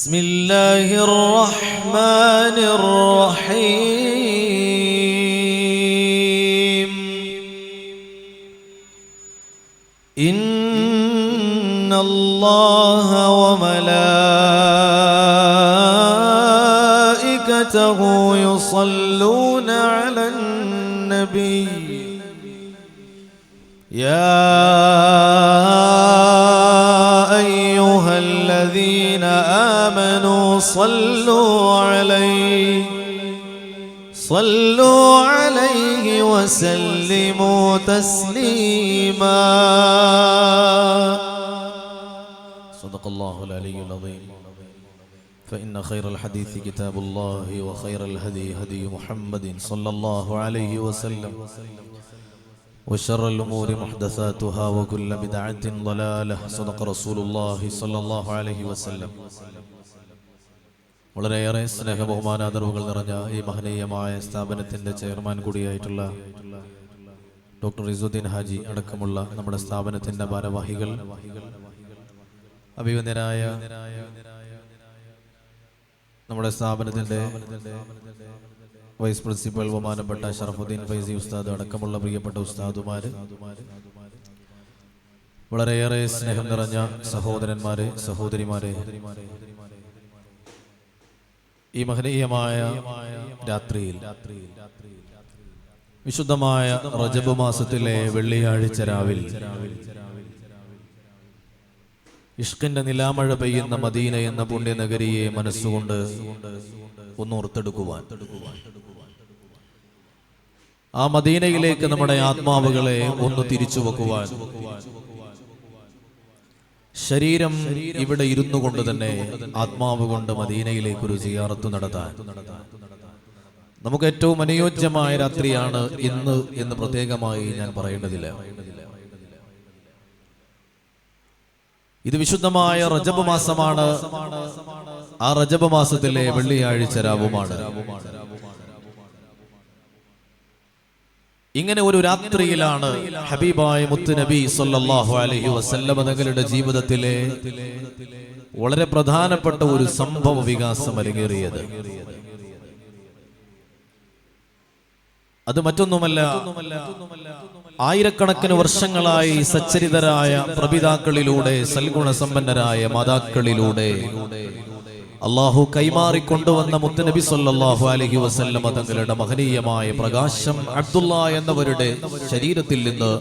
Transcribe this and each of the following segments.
بسم الله الرحمن الرحيم إن الله وملائكته يصلون على النبي يا أيها الذين آمنوا صلوا عليه وسلموا تسليما صدق الله العلي العظيم فإن خير الحديث كتاب الله وخير الهدي هدي محمد صلى الله عليه وسلم وشر الأمور محدثاتها وكل بدعة ضلالة صدق رسول الله صلى الله عليه وسلم. വളരെയേറെ സ്നേഹബഹുമാനാദരവുകൾ നിറഞ്ഞ ഈ മഹനീയമായ സ്ഥാപനത്തിന്റെ ചെയർമാൻ കൂടിയായിട്ടുള്ള ഡോക്ടർ ഇസുദ്ദീൻ ഹാജി അടക്കമുള്ള നമ്മുടെ സ്ഥാപനത്തിന്റെ ഭാരവാഹികൾ, അഭിവന്ദനായ നമ്മുടെ സ്ഥാപനത്തിന്റെ വൈസ് പ്രിൻസിപ്പൽ ബഹുമാനപ്പെട്ട ഷറഫുദ്ദീൻ ഫൈസി ഉസ്താദ് അടക്കമുള്ള പ്രിയപ്പെട്ട ഉസ്താദുമാര്, വളരെയേറെ സ്നേഹം നിറഞ്ഞ സഹോദരന്മാരെ, സഹോദരിമാരെ, ഈ മഹനീയമായ രാത്രിയിൽ വിശുദ്ധമായ റജബ് മാസത്തിലെ വെള്ളിയാഴ്ച രാവിൽ ഇഷ്കിന്റെ നിലാമഴ പെയ്യുന്ന മദീന എന്ന പുണ്യനഗരിയെ മനസ്സുകൊണ്ട് ഒന്നോർത്തെടുക്കുവാൻ, ആ മദീനയിലേക്ക് നമ്മുടെ ആത്മാവുകളെ ഒന്ന് തിരിച്ചു വെക്കുവാൻ, ശരീരം ഇവിടെ ഇരുന്നു കൊണ്ട് തന്നെ ആത്മാവ് കൊണ്ട് മദീനയിലേക്ക് ഒരു സിയാറത്ത് നടത്താൻ നമുക്ക് ഏറ്റവും അനുയോജ്യമായ രാത്രിയാണ് ഇന്ന് എന്ന് പ്രത്യേകമായി ഞാൻ പറയേണ്ടതില്ല. ഇത് വിശുദ്ധമായ റജബ് മാസമാണ്. ആ റജബ് മാസത്തിലെ വെള്ളിയാഴ്ച രാവുമാണ്. ഇങ്ങനെ ഒരു രാത്രിയിലാണ് ഹബീബായ മുത്തുനബി സല്ലല്ലാഹു അലൈഹി വസല്ലം തങ്ങളുടെ ജീവിതത്തിലെ വളരെ പ്രധാനപ്പെട്ട ഒരു സംഭവ വികാസം അരങ്ങേറിയത്. അത് മറ്റൊന്നുമല്ല, ആയിരക്കണക്കിന് വർഷങ്ങളായി സച്ചരിതരായ പ്രപിതാക്കളിലൂടെ, സൽഗുണസമ്പന്നരായ മാതാക്കളിലൂടെ അള്ളാഹു കൈമാറിക്കൊണ്ടുവന്ന മുത്തുനബി സല്ലല്ലാഹു അലൈഹി വസല്ലം തങ്ങളുടെ മഹനീയമായ പ്രകാശം അബ്ദുള്ള എന്നവരുടെ ശരീരത്തിൽ നിന്ന്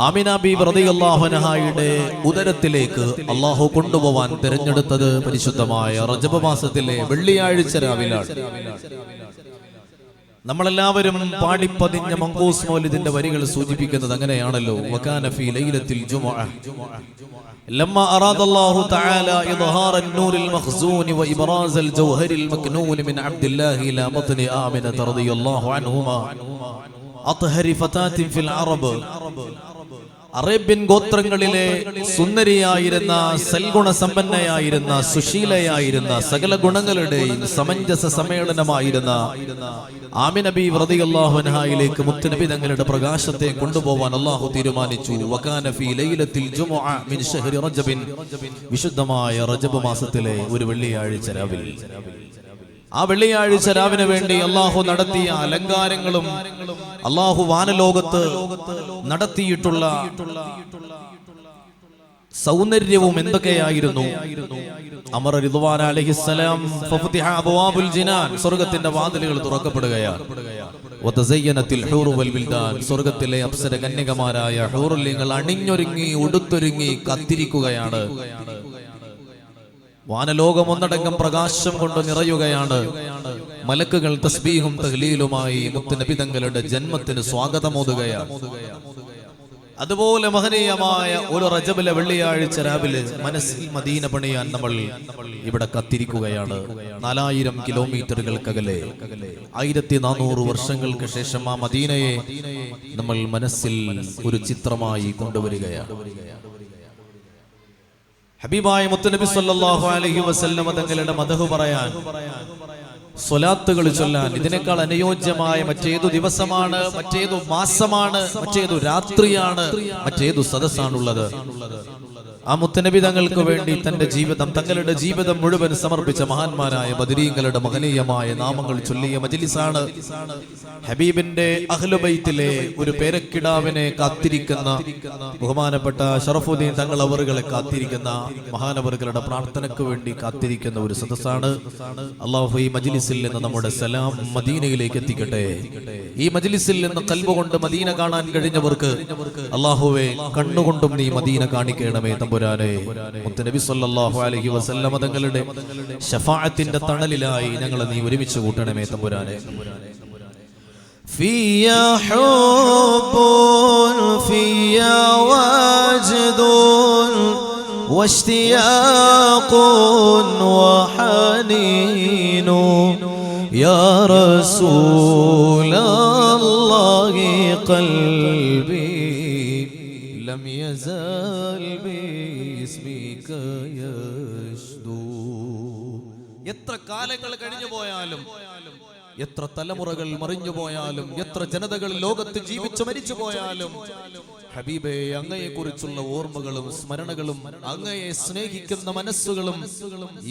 ആമിന ബീബി റളിയല്ലാഹു അൻഹായുടെ ഉദരത്തിലേക്ക് അള്ളാഹു കൊണ്ടുപോവാൻ തിരഞ്ഞെടുത്തത് പരിശുദ്ധമായ റജബ് മാസത്തിലെ വെള്ളിയാഴ്ച രാവിലാണ്. നമ്മളെല്ലാവരും പാടിപ്പതിഞ്ഞ മങ്കൂസ് മൗലിദിന്റെ വരികൾ സൂചിപ്പിക്കുന്നത് അങ്ങനെയാണല്ലോ. വകാന ഫീ ലൈലത്തിൽ ജുമുഅ ലമ്മാ അറാദല്ലാഹു തആല ഇദ്ഹാറ അൻ-നൂറിൽ മഖ്സൂൻ വഇബ്റാസൽ ജൗഹരിൽ മക്നൂൻ മിൻ അബ്ദില്ലാഹി ഇലാ ബത്നി ആമിന റളിയല്ലാഹു അൻഹുമാ അത്ഹരി ഫതാത്തിൻ ഫിൽ അറബ്. അറേബ്യൻ ഗോത്രങ്ങളിലെ സുന്ദരിയായിരുന്ന, സൽഗുണസമ്പന്നയായിരുന്ന, സുശീലയായിരുന്ന, സകല ഗുണങ്ങളുടെയും സമഞ്ജസ സമ്മേളനമായിരുന്ന ആമിന ബീവി റളിയല്ലാഹു അൻഹയിലേക്ക് മുത്തുനബി തങ്ങളുടെ പ്രകാശത്തെ കൊണ്ടുപോവാൻ അല്ലാഹു തീരുമാനിച്ചു. വകാന ഫീ ലൈലത്തിൽ ജുമുഅ മിൻ ശഹ്രി റജബിൻ, വിശുദ്ധമായ റജബ് മാസത്തിലെ ഒരു വെള്ളിയാഴ്ച രാവിൽ. ആ വെള്ളിയാഴ്ച രാവിന് വേണ്ടി അള്ളാഹു നടത്തിയ അലങ്കാരങ്ങളും അള്ളാഹു വാനലോകത്ത് നടത്തിയിട്ടുള്ള സൗന്ദര്യവും എന്തൊക്കെയായിരുന്നു. അമർ റിദ്വാൻ അലൈഹിസ്സലാം ഫഫതിഹ അബ്വാബുൽ ജിനാൻ, സ്വർഗ്ഗത്തിന്റെ വാതിലുകൾ തുറക്കപ്പെടുകയാണ്. വതസയ്യനത്തിൽ ഹൂർ വൽ വിൽദാൻ, സ്വർഗ്ഗത്തിലെ അപ്സര കന്യകമാരായ ഹൂറുല്യങ്ങൾ അണിഞ്ഞൊരുങ്ങി ഉടുത്തൊരുങ്ങി കത്തിരിക്കുകയാണ്. വാനലോകം ഒന്നടങ്കം പ്രകാശം കൊണ്ട് നിറയുകയാണ്. മലക്കുകൾ തസ്ബീഹും തഹ്ലീലുമായി മുത്തുനബി തങ്ങളുടെ ജന്മത്തിന് സ്വാഗതമോതുകയാണ്. അതുപോലെ മഹനീയമായ ഒരു റജബിലെ വെള്ളിയാഴ്ച രാവിലെ മനസ്സിൽ മദീന പണിയാൻ നമ്മൾ ഇവിടെ കത്തിരിക്കുകയാണ്. 4000 കിലോമീറ്ററുകൾക്കകലെ 1400 വർഷങ്ങൾക്ക് ശേഷം ആ മദീനയെ നമ്മൾ മനസ്സിൽ ഒരു ചിത്രമായി കൊണ്ടുവരികയാണ്. ഹബീബായ മുത്തുനബി സല്ലല്ലാഹു അലൈഹി വസല്ലം തങ്ങളുടെ മദഹ് പറയാൻ, സ്വലാത്തുകൾ ചൊല്ലാൻ ഇതിനേക്കാൾ അനുയോജ്യമായ മറ്റേതു ദിവസമാണ്, മറ്റേതു മാസമാണ്, മറ്റേതു രാത്രിയാണ്, മറ്റേതു സദസ്സാണുള്ളത്? ആ മുത്തനബി തങ്ങൾക്ക് വേണ്ടി തങ്ങളുടെ ജീവിതം മുഴുവൻ സമർപ്പിച്ച മഹാന്മാരായ ബദരീങ്ങളുടെ മഹനീയമായ നാമങ്ങൾ ചൊല്ലിയ മജ്ലിസാണ്. ഹബീബിന്റെ അഹ്ലുബൈത്തിലെ ഒരു പേരക്കിടാവിനെ കാത്തിരിക്കുന്ന ബഹുമാനപ്പെട്ട ഷറഫുദ്ദീൻ തങ്ങൾ അവറുകളെ കാത്തിരിക്കുന്ന മഹാനവറുകളുടെ പ്രാർത്ഥനയ്ക്ക് വേണ്ടി കാത്തിരിക്കുന്ന ഒരു സദസ്സാണ്. അല്ലാഹു ഈ മജ്ലിസിൽ നിന്ന് നമ്മുടെ സലാം മദീനയിലേക്ക് എത്തിക്കട്ടെ. ഈ മജ്ലിസിൽ നിന്ന് ഖൽബ് കൊണ്ട് മദീന കാണാൻ കഴിഞ്ഞവർക്ക് അല്ലാഹുവേ കണ്ണുകൊണ്ടും നീ മദീന കാണിക്കണമേ തമ്പുരാനെ. മുത്തുനബി സല്ലല്ലാഹു അലൈഹി വസല്ലം തങ്ങളുടെ ശഫാഅത്തിന്റെ തണലിലായി ഞങ്ങളെ നീ ഒരുമിച്ച് കൂട്ടണമേ തമ്പുരാനെ. ഫിയാ ഹുബ്ബുൻ ഫിയാ വജ്ദുൻ വഷ്തിയാഖുൻ വഹനീനു യാ റസൂലല്ലാഹി ഖൽബി ലം യസാൽ ബിസ്മിക യശ്ദു. എത്ര കാലങ്ങൾ കഴിഞ്ഞു പോയാലും, എത്ര തലമുറകൾ മറിഞ്ഞു പോയാലും, എത്ര ജനതകൾ ലോകത്ത് ജീവിച്ചു മരിച്ചു പോയാലും ഹബീബേ, അങ്ങയെ കുറിച്ചുള്ള ഓർമ്മകളും സ്മരണകളും അങ്ങയെ സ്നേഹിക്കുന്ന മനസ്സുകളും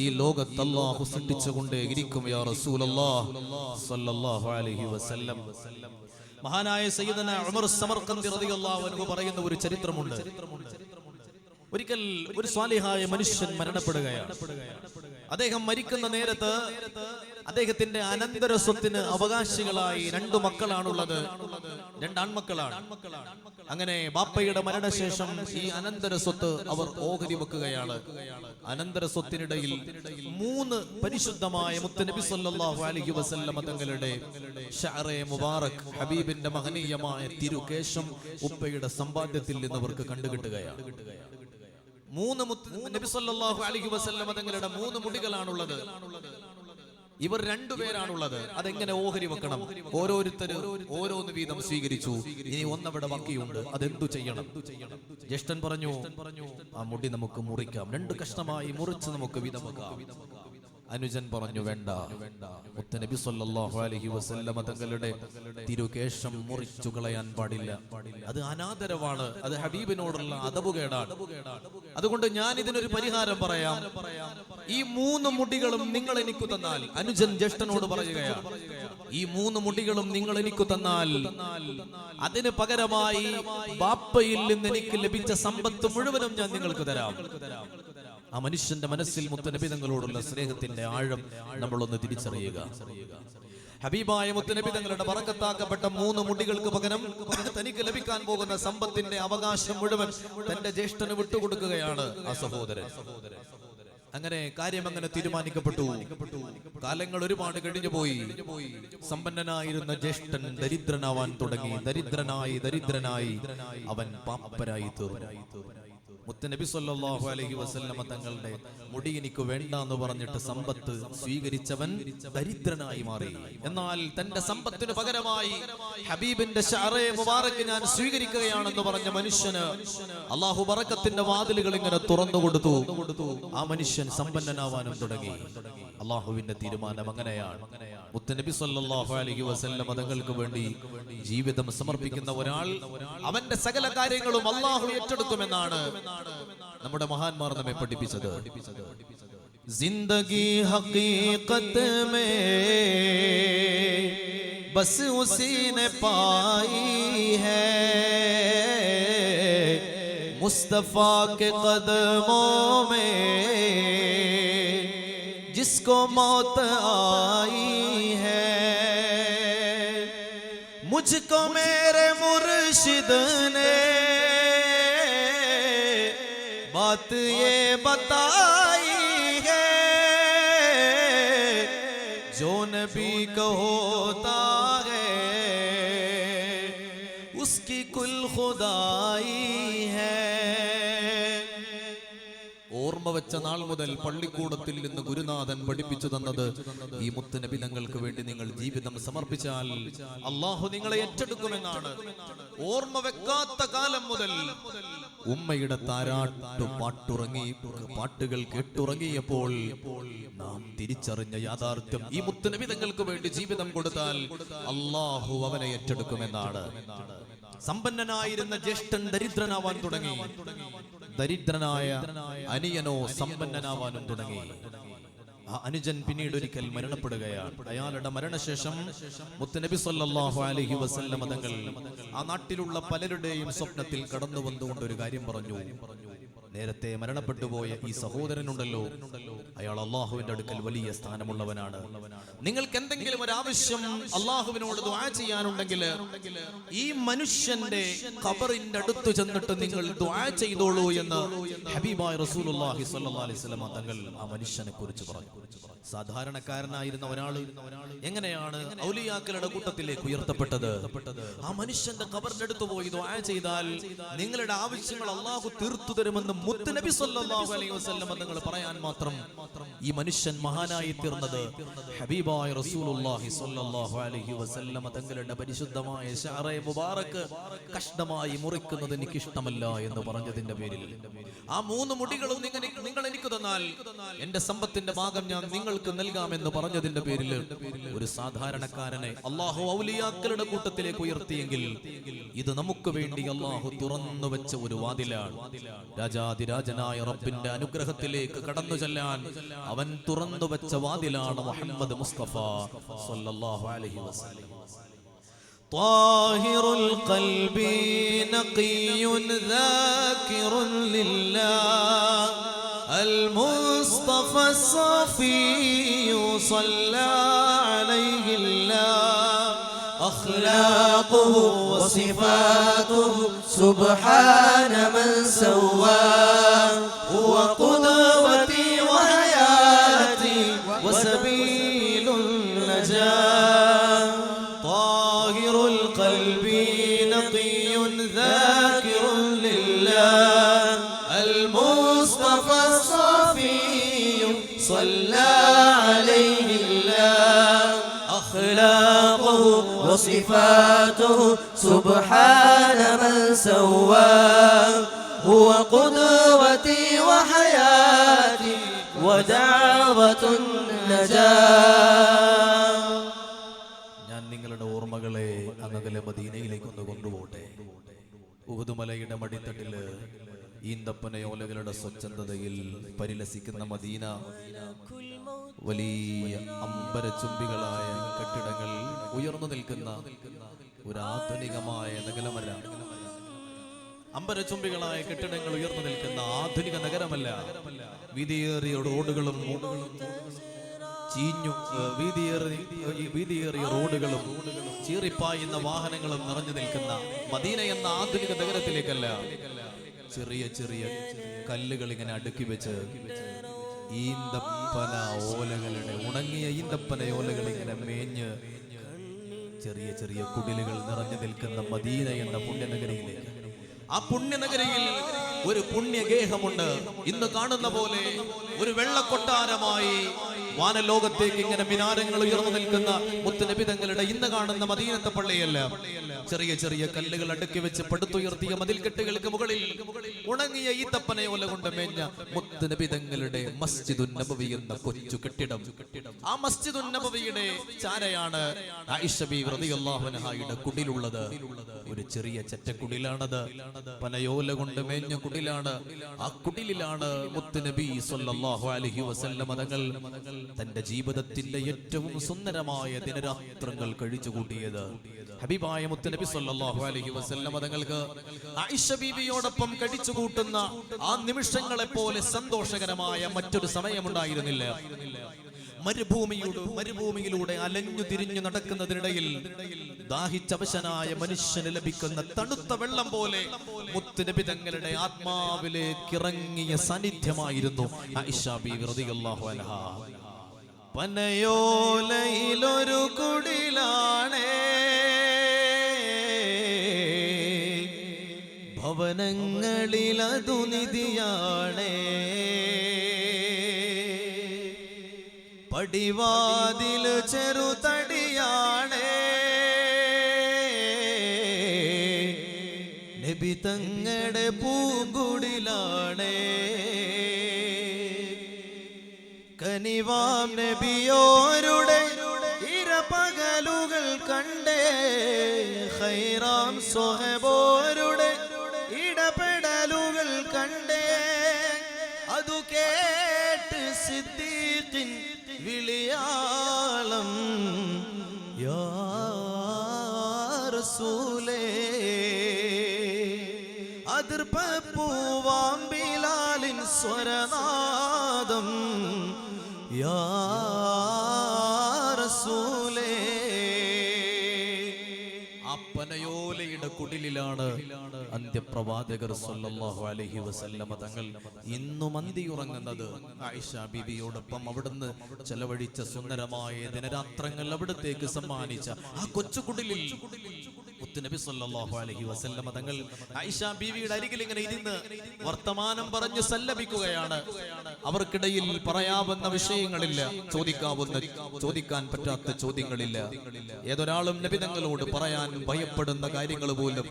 ഈ ലോകത്ത് അല്ലാഹു സൃഷ്ടിച്ചുകൊണ്ടേ ഇരിക്കും. യാ റസൂലല്ലാഹ് സ്വല്ലല്ലാഹു അലൈഹി വസല്ലം. മഹാനായ സയ്യിദന ഉമർ സമർഖന്ദി റളിയല്ലാഹു അൻഹു പറയുന്ന ഒരു ചരിത്രമുണ്ട്. ഒരിക്കൽ ഒരു സ്വാലിഹായ മനുഷ്യൻ മരണപ്പെടുകയാണ്. അദ്ദേഹം മരിക്കുന്ന നേരത്ത് അദ്ദേഹത്തിന്റെ അനന്തര സ്വത്തിന് അവകാശികളായി 2 മക്കളാണുള്ളത്, 2 ആൺമക്കളാണ്. അങ്ങനെ ബാപ്പയുടെ മരണശേഷം ഈ അനന്തര സ്വത്ത് അവർ ഓഹരി വെക്കുകയാണ്. അനന്തര സ്വത്തിനിടയിൽ 3 പരിശുദ്ധമായ മുത്തുനബി സല്ലല്ലാഹു അലൈഹി വസല്ലം തങ്ങളുടെ ഷഅറെ മുബാറക് ഹബീബിന്റെ മഹനീയമായ തിരുകേശം ഉപ്പയുടെ സമ്പാദ്യത്തിൽ നിന്ന് അവർക്ക് കണ്ടുകിട്ടുകയാണ്. 3 നബി സല്ലല്ലാഹു അലൈഹി വസല്ലം തങ്ങളുടെ 3 മുടികളാണുള്ളത്. ഇവർ 2 പേരാണുള്ളത്. അതെങ്ങനെ ഓഹരി വെക്കണം? ഓരോരുത്തര് ഓരോന്ന് വീതം സ്വീകരിച്ചു. ഇനി ഒന്നവിടെ ബാക്കിയുണ്ട്, അതെന്തു ചെയ്യണം? ജ്യേഷ്ഠൻ പറഞ്ഞു, ആ മുടി നമുക്ക് മുറിക്കാം, 2 കഷ്ണമായി മുറിച്ച് നമുക്ക് വീതം വെക്കാം. അനുജൻ പറഞ്ഞു, വേണ്ട, മുത്തുനബി സല്ലല്ലാഹു അലൈഹി വസല്ലം തങ്ങളുടെ തിരുകേശം മുറിച്ചു കളയാൻ പാടില്ല. അത് അനാദരവാണ്, അത് ഹബീബിനോടുള്ള അദബുകേടാണ്. അതുകൊണ്ട് ഞാൻ ഇതിനൊരു പരിഹാരം പറയാം. ഈ 3 മുടികളും നിങ്ങൾ എനിക്ക് തന്നാൽ, അനുജൻ ജ്യേഷ്ഠനോട് പറയുകയാണ്, ഈ 3 മുടികളും നിങ്ങൾ എനിക്ക് തന്നാൽ അതിന് പകരമായി ബാപ്പയിൽ നിന്ന് എനിക്ക് ലഭിച്ച സമ്പത്ത് മുഴുവനും ഞാൻ നിങ്ങൾക്ക് തരാം. ആ മനുഷ്യന്റെ മനസ്സിൽ മുത്തുനബി തങ്ങളോടുള്ള സ്നേഹത്തിന്റെ ആഴം നമ്മളൊന്ന് തിരിച്ചറിയുക. ഹബീബായ മുത്തുനബി തങ്ങളുടെ ബറക്കത്താക്കപ്പെട്ട 3 മുടികൾക്ക് പകരം തനിക്ക് ലഭിക്കാൻ പോകുന്ന സമ്പത്തിന്റെ അവകാശം മുഴുവൻ തന്റെ ജ്യേഷ്ഠന് വിട്ടുകൊടുക്കുകയാണ് ആ സഹോദരൻ. അങ്ങനെ കാര്യം അങ്ങനെ തീരുമാനിക്കപ്പെട്ടു. കാലങ്ങൾ ഒരുപാട് കഴിഞ്ഞു പോയി. സമ്പന്നനായിരുന്ന ജ്യേഷ്ഠൻ ദരിദ്രനാവാൻ തുടങ്ങി. ദരിദ്രനായി അവൻ പാപ്പരായി തീർന്നു. മുത്തുനബി സല്ലല്ലാഹു അലൈഹി വസല്ലം തങ്ങളുടെ മുടി എനിക്ക് വേണ്ട എന്ന് പറഞ്ഞിട്ട് സമ്പത്ത് സ്വീകരിച്ചവൻ ദരിദ്രനായി മാറി. എന്നാൽ തന്റെ സമ്പത്തിന് പകരമായി ഹബീബിന്റെ ഷഅറെ മുബാറക് ഞാൻ സ്വീകരിക്കുകയാണെന്ന് പറഞ്ഞ മനുഷ്യന് അല്ലാഹു ബറക്കത്തിന്റെ വാതിലുകൾ ഇങ്ങനെ തുറന്നു കൊടുത്തു. ആ മനുഷ്യൻ സമ്പന്നനാവാനും തുടങ്ങി. അല്ലാഹുവിന്റെ തീരുമാനം അങ്ങനെയാണ്. മുത്തുനബി സല്ലല്ലാഹു അലൈഹി വസല്ലം തങ്ങൾക്ക് വേണ്ടി ജീവിതം സമർപ്പിക്കുന്ന ഒരാൾ അവന്റെ സകല കാര്യങ്ങളും അല്ലാഹു ഏറ്റെടുക്കുമെന്നാണ് നമ്മുടെ മഹാന്മാർ നമ്മെ പഠിപ്പിച്ചത്. ജിന്ദഗി ഹഖീഖത്ത് മേ ബസ് ഉസീനെ പായി ഹൈ മുസ്തഫാ के कदमों में जिसको मौत आई है मुझको मेरे मुर्शिद ने बात ये बताई है जो नबी को होता है उसकी कुल खुदाई है. ഓർമ്മ വെച്ച നാൾ മുതൽ പള്ളിക്കൂടത്തിൽ നിന്ന് ഗുരുനാഥൻ പഠിപ്പിച്ചു തന്നത്, ഈ മുത്തുനബി തങ്ങൾക്ക് വേണ്ടി നിങ്ങൾ ജീവിതം സമർപ്പിച്ചാൽ അല്ലാഹു നിങ്ങളെ ഏറ്റെടുക്കുമെന്നാണ്. ഓർമ്മ വെക്കാത്ത കാലം മുതൽ ഉമ്മയുടെ താരാട്ടു പാട്ടുകൾ കേട്ടുറങ്ങിയപ്പോൾ നാം തിരിച്ചറിഞ്ഞ യാഥാർത്ഥ്യം, ഈ മുത്തുനബി തങ്ങൾക്ക് വേണ്ടി ജീവിതം കൊടുത്താൽ അല്ലാഹു അവനെ ഏറ്റെടുക്കുമെന്നാണ്. സമ്പന്നനായിരുന്ന ജ്യേഷ്ഠൻ ദരിദ്രനാവാൻ തുടങ്ങി. ദരിദ്രനായ അനിയനോ സമ്പന്നനാവാനും തുടങ്ങി. ആ അനുജൻ പിന്നീട് ഒരിക്കൽ മരണപ്പെടുകയാണ്. അയാളുടെ മരണശേഷം മുത്തുനബി സല്ലല്ലാഹു അലൈഹി വസല്ലം തങ്ങൾ ആ നാട്ടിലുള്ള പലരുടെയും സ്വപ്നത്തിൽ കടന്നു വന്നുകൊണ്ട് ഒരു കാര്യം പറഞ്ഞു. നേരത്തെ മരണപ്പെട്ടുപോയ ഈ സഹോദരനുണ്ടല്ലോ, അയാൾ അള്ളാഹുവിന്റെ അടുക്കൽ വലിയ സ്ഥാനമുള്ളവനാണ്. നിങ്ങൾക്ക് എന്തെങ്കിലും ഒരു ആവശ്യം അള്ളാഹുവിനോട് ദുആ ചെയ്യാനുണ്ടെങ്കിൽ ഈ മനുഷ്യന്റെ ഖബറിന്റെ അടുത്ത് ചെന്നിട്ട് നിങ്ങൾ ദുആ ചെയ്തോളൂ എന്ന് ഹബീബായ റസൂലുള്ളാഹി സ്വല്ലല്ലാഹു അലൈഹി വസല്ലം തങ്ങൾ ആ മനുഷ്യനെ കുറിച്ച് പറഞ്ഞു. സാധാരണക്കാരനായിരുന്ന ഒരാൾ എങ്ങനെയാണ് ഔലിയാക്കളുടെ കൂട്ടത്തിലേക്ക് ഉയർത്തപ്പെട്ടത്? ആ മനുഷ്യന്റെ ഖബറിന്റെ അടുത്ത് പോയി ദുആ ചെയ്താൽ നിങ്ങളുടെ ആവശ്യങ്ങൾ അള്ളാഹു തീർത്തു തരുമെന്ന് മുത്തുനബി സല്ലല്ലാഹു അലൈഹി വസല്ലം തങ്ങൾ പറയാൻ മാത്രം ഈ മനുഷ്യൻ മഹാനായി തീർന്നത് ഹബീബായ റസൂലുള്ളാഹി സ്വല്ലല്ലാഹു അലൈഹി വസല്ലം തങ്ങളുടെ പരിശുദ്ധമായ ശഅറേ മുബാറക് കഷ്ണമായി മുറിക്കുന്നത് എനിക്ക് ഇഷ്ടമല്ല എന്ന് പറഞ്ഞതിന്റെ പേരിൽ ആ 3 മുടികളും നിങ്ങൾ എനിക്ക് തന്നാൽ എന്റെ സമ്പത്തിന്റെ ഭാഗം ഞാൻ നിങ്ങൾക്ക് നൽകാമെന്ന് പറഞ്ഞതിന്റെ പേരിൽ ഒരു സാധാരണക്കാരനെ അല്ലാഹു ഔലിയാക്കളുടെ കൂട്ടത്തിലേക്ക് ഉയർത്തിയെങ്കിൽ ഇത് നമുക്ക് വേണ്ടി അല്ലാഹു തുറന്നു വെച്ച ഒരു വാതിലാണ്. രാജാതിരാജനായ റബ്ബിന്റെ അനുഗ്രഹത്തിലേക്ക് കടന്നു ചെല്ലാൻ അവൻ തുറന്നു വെച്ച വാതിലാണ് മുഹമ്മദ് മുസ്തഫ സ്വല്ലല്ലാഹു അലൈഹി വസല്ലം. طاهر القلب نقي ذاكر لله المصطفى الصفي صلى عليه الله أخلاقه وصفاته سبحان من سواه هو قدوتي وحياتي وسبيل النجاة طاهر القلب نقي ذاكر لله المصطفى الصفي صلى عليه الله أخلاقه وصفاته سبحان من سواه هو قدوتي وحياتي ودعوة النجاة. ഞാൻ നിങ്ങളുടെ ഓർമ്മകളെ അങ്ങകലെ മദീനയിലേക്ക് ഒന്ന് കൊണ്ടുപോട്ടെ. ഉഹുദ് മലയുടെ മടിത്തട്ടില് ഈന്തപ്പനയോലകളുടെ സ്വച്ഛന്തതയിൽ പരിലസിക്കുന്ന മദീന വലിയ അമ്പരചുംബികളായ കെട്ടിടങ്ങൾ ഉയർന്നു നിൽക്കുന്ന ഒരു ആധുനികമായ നഗരമല്ല. അമ്പരചുംബികളായ കെട്ടിടങ്ങൾ ഉയർന്നു നിൽക്കുന്ന ആധുനിക നഗരമല്ല. വീതിയേറിയ റോഡുകളും വീതിയേറിയ റോഡുകളും ചീറിപ്പായുന്ന വാഹനങ്ങളും നിറഞ്ഞു നിൽക്കുന്ന മദീന എന്ന ആധുനിക നഗരത്തിലേക്കല്ല. ചെറിയ ചെറിയ കല്ലുകൾ ഇങ്ങനെ അടുക്കി വെച്ച് ഈന്തപ്പന ഓലകളുടെ ഉണങ്ങിയ ഈന്തപ്പന ഓലകൾ ഇങ്ങനെ മേഞ്ഞ് ചെറിയ ചെറിയ കുടിലുകൾ നിറഞ്ഞു നിൽക്കുന്ന മദീന എന്ന പുണ്യനഗരിയിലേക്ക്. ആ പുണ്യനഗരിയിൽ ഒരു പുണ്യഗേഹമുണ്ട്. ഇന്ന് കാണുന്ന പോലെ ഒരു വെള്ളക്കൊട്ടാരമായി വാനലോകത്തേക്ക് ഇങ്ങനെ മിനാരങ്ങൾ ഉയർന്നു നിൽക്കുന്ന മുത്തുനബി തങ്ങളുടെ ഇന്ന് കാണുന്ന മദീനത്തെ പള്ളിയല്ല. ചെറിയ ചെറിയ കല്ലുകൾ അടുക്കി വെച്ച് പടുത്തുയർത്തിയ മതിൽക്കെട്ടുകൾക്ക് മുകളിൽ ഉണങ്ങിയ ഈത്തപ്പനയോല കൊണ്ട് മേഞ്ഞ മുത്തുനബി തങ്ങളുടെ മസ്ജിദുൻ നബവി എന്ന കൊച്ചു കെട്ടിടം. ആ മസ്ജിദുൻ നബവിയുടെ ചാരയാണ് ആയിഷ ബീവി റളിയല്ലാഹു അൻഹായുടെ കുടിലുള്ളത്. ഒരു ചെറിയ ചെറ്റക്കുടിലാണത്. പനയോല കൊണ്ട് മേഞ്ഞ കുടിലാണ്. ആ കുടിലിലാണ് മുത്തുനബി സ്വല്ലല്ലാഹു അലൈഹി വസല്ലം തങ്ങൾ തന്റെ ജീവിതത്തിന്റെ ഏറ്റവും സുന്ദരമായ ദിനരാത്രങ്ങൾ കഴിച്ചുകൂട്ടിയത്. ഹബീബായ മുത്തുനബി സ്വല്ലല്ലാഹു അലൈഹി വസല്ലം തങ്ങൾക്ക് ആയിഷ ബീവിയോടൊപ്പം കഴിച്ചുകൂട്ടുന്ന ആ നിമിഷങ്ങളെ പോലെ സന്തോഷകരമായ മറ്റൊരു സമയമുണ്ടായിരുന്നില്ല. മരുഭൂമിയിലൂടെ അലഞ്ഞു തിരിഞ്ഞു നടക്കുന്നതിനിടയിൽ ദാഹിച്ചവശനായ മനുഷ്യന് ലഭിക്കുന്ന തണുത്ത വെള്ളം പോലെ മുത്തുനബി തങ്ങളുടെ ആത്മാവിലേക്ക് ഇറങ്ങിയ സാന്നിധ്യമായിരുന്നു ആയിഷ ബീവി റളിയല്ലാഹു അൻഹാ. പനയോലയിലൊരു കുടിലാണേ, ഭവനങ്ങളിലതു നിധിയാണേ, പടിവാതില് ചെറുതടിയാണേ, നബി തങ്ങളുടെ പൂങ്കുടിലാണേ, കനിവാം നബിയോരുടെ ഇരപകലുകൾ കണ്ടേ, ഖൈറാം സ്വഹബോരുടെ ഇടപെടലുകൾ കണ്ടേ, റസൂലേ അതിർപ്പൂവാം ബിലാലിൻ സ്വരനാദം യാ റസൂലേ. പനയോലയുടെ കുടിലിലാണ് അന്ത്യപ്രവാചകർ സല്ലല്ലാഹു അലൈഹി വസല്ലമ തങ്ങൾ ഇന്നും അന്തിയുറങ്ങുന്നത്. ആയിഷ ബീവിയോടൊപ്പം അവിടുന്ന് ചെലവഴിച്ച സുന്ദരമായ ദിനരാത്രങ്ങൾ അവിടത്തേക്ക് സമ്മാനിച്ച ആ കൊച്ചു കുടിലിൽ മുത്തുനബി സല്ലല്ലാഹു അലൈഹി വസല്ലമ തങ്ങൾ ആയിഷ ബീവിയുടെ അരികിൽ ഇങ്ങനെ ഇരുന്ന് വർത്തമാനം പറഞ്ഞു സല്ലപിക്കുകയാണ്. അവർക്കിടയിൽ പറയാവുന്ന വിഷയങ്ങളില്ല, ചോദിക്കാൻ പറ്റാത്ത ചോദ്യങ്ങളില്ല. ഏതൊരാളും നബി തങ്ങളോട് പറയാൻ ഭയപ്പെടുന്ന കാര്യങ്ങൾ പോലും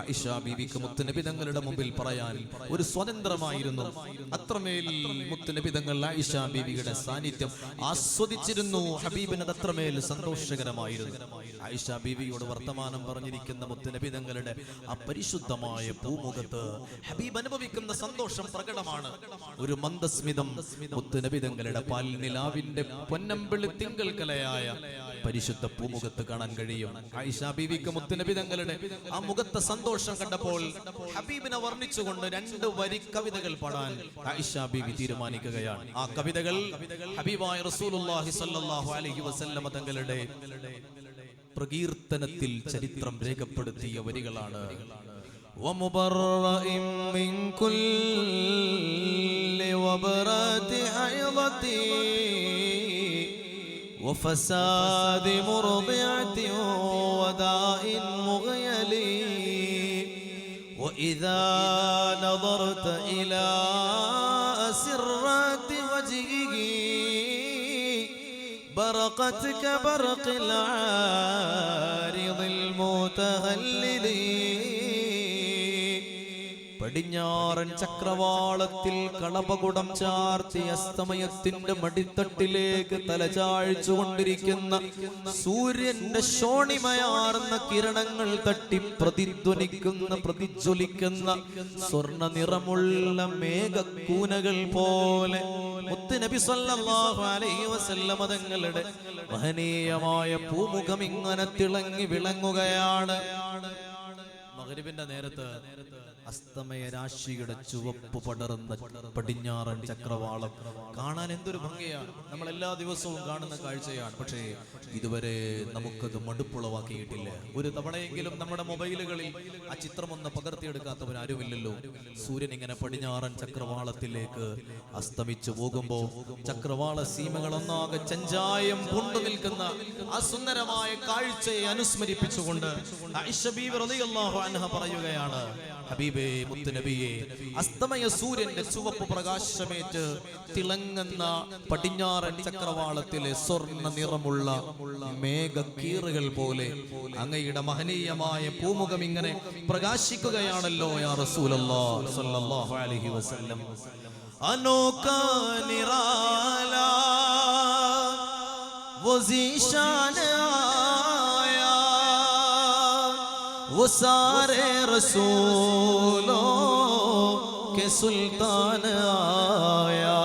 ആയിഷ ബീവിക്ക് മുത്തുനബി തങ്ങളുടെ മുമ്പിൽ പറയാൻ ഒരു സ്വതന്ത്രമായിരുന്നു. അത്രമേൽ മുത്തുനബി തങ്ങൾ ആയിഷ ബീവിയുടെ സാന്നിധ്യം ആസ്വദിച്ചിരുന്നു. ഹബീബിന് അത്രമേൽ സന്തോഷകരമായിരുന്നു. ആയിഷ ബീവിയോട് വർത്തമാനം പറഞ്ഞിരിക്കുന്ന മുത്തുനബി തങ്ങളുടെ ആ പരിശുദ്ധമായ പൂമുഖത്ത് ഹബീബ് അനുഭവിക്കുന്ന സന്തോഷം പ്രകടമാണ്. ഒരു മന്ദസ്മിതം മുത്തുനബി തങ്ങളുടെ പാൽനിലാവിന്റെ പൊന്നമ്പിളി തിങ്കൾ കലയായ പരിശുദ്ധ പൂമുഖത്ത് കാണാൻ കഴിയും. ആയിഷ ബീവിക്ക് മുത്തുനബി തങ്ങളുടെ ആ മുഖത്തെ സന്തോഷം കണ്ടപ്പോൾ ഹബീബിനെ വർണ്ണിച്ചുകൊണ്ട് 2 വരി കവിതകൾ പാടാൻ ആയിഷ ബീവി തീരുമാനിക്കുകയാണ്. ആ കവിതകൾ ഹബീബായ റസൂലുള്ളാഹി സ്വല്ലല്ലാഹു അലൈഹി വസല്ലമ തങ്ങളുടെ പ്രകീർത്തനത്തിൽ ചരിത്രം രേഖപ്പെടുത്തിയ വരികളാണ്. ومبرئ من كل وبرات حيضتي وفساد مرضعة وداء مغيلي وإذا نظرت إلى أسرات وجهه برقت كبرق العارض المتهلل. പടിഞ്ഞാറൻ ചക്രവാളത്തിൽ കളപകുടം ചാർത്തി അസ്തമയത്തിന്റെ മടിത്തട്ടിലേക്ക് തലചാഴ്ചുകൊണ്ടിരിക്കുന്ന സൂര്യന്റെ ശോണിമയാർന്ന കിരണങ്ങൾ തട്ടി പ്രതിജ്വലിക്കുന്ന സ്വർണ്ണ നിറമുള്ള മേഘക്കൂനകൾ പോലെ മുത്തുനബി സല്ലല്ലാഹു അലൈഹി വസല്ലമ തങ്ങളുടെ മഹനീയമായ പൂമുഖം ഇങ്ങനെ തിളങ്ങി വിളങ്ങുകയാണ്. മഗ്രിബിന്റെ നേരത്ത് അസ്തമയ രാശിയുടെ ചുവപ്പ് പടർന്ന പടിഞ്ഞാറൻ ചക്രവാളം കാണാൻ എന്തൊരു ഭംഗിയാണ്. നമ്മൾ എല്ലാ ദിവസവും കാണുന്ന കാഴ്ചയാണ്. പക്ഷേ ഇതുവരെ നമുക്കത് മടുപ്പുളവാക്കിയിട്ടില്ല. ഒരു തവണയെങ്കിലും നമ്മുടെ മൊബൈലുകളിൽ ആ ചിത്രമൊന്ന് പകർത്തിയെടുക്കാത്തവരാരുമില്ലല്ലോ. സൂര്യൻ ഇങ്ങനെ പടിഞ്ഞാറൻ ചക്രവാളത്തിലേക്ക് അസ്തമിച്ചു പോകുമ്പോ ചക്രവാള സീമകളൊന്നാകെ ചഞ്ചായം പൂണ്ടു നിൽക്കുന്ന ആ സുന്ദരമായ കാഴ്ചയെ അനുസ്മരിപ്പിച്ചുകൊണ്ട് ആയിഷ ബീവി റളിയല്ലാഹു അൻഹ പറയുകയാണ്, ഹബീബേ മുത്തുനബിയെ, അസ്തമയ സൂര്യന്റെ ചുവപ്പ് പ്രകാശമേറ്റ് തിളങ്ങുന്ന പടിഞ്ഞാറൻ ചക്രവാളത്തിലെ സ്വർണ്ണ നിറമുള്ള മേഘക്കീറുകൾ പോലെ അങ്ങയുടെ മഹനീയമായ പൂമുഖം ഇങ്ങനെ പ്രകാശിക്കുകയാണല്ലോ യാ റസൂലല്ലാഹ് സ്വല്ലല്ലാഹു അലൈഹി വസല്ലം. അനോകാ നിറാലാ वो ज़ीशान आया, वो सारे रसूलों के सुल्तान आया.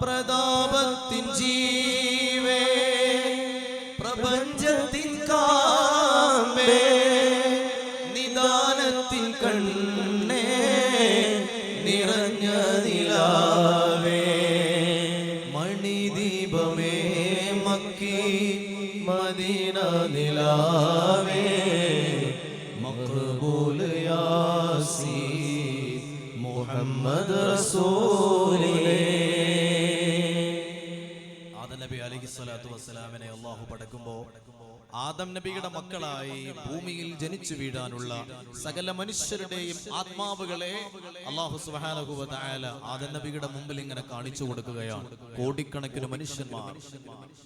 പ്രതാപത്തിൻ ജീവേ പ്രപഞ്ചത്തിൻ കാമ്പേ നിദാനത്തിൻ കണ്ണേ നിറഞ്ഞ നിലാവേ മണിദീപമേ മക്കി മദീന നിലാവേ മഖ്ബൂൽ യാസീൻ മുഹമ്മദ് റസൂലേ. ആദം നബി അലൈഹിസ്സലാത്തു വസ്സലാമിനെ അല്ലാഹു പടക്കുമ്പോൾ ആദം നബിയുടെ മക്കളായി ഭൂമിയിൽ ജനിച്ചു വീഴാനുള്ള സകല മനുഷ്യരുടെയും ആത്മാവുകളെ അല്ലാഹു സുബ്ഹാനഹു വ തആല ആദം നബിയുടെ മുമ്പിൽ ഇങ്ങനെ കാണിച്ചു കൊടുക്കുകയാണ്. കോടിക്കണക്കിന് മനുഷ്യന്മാർ,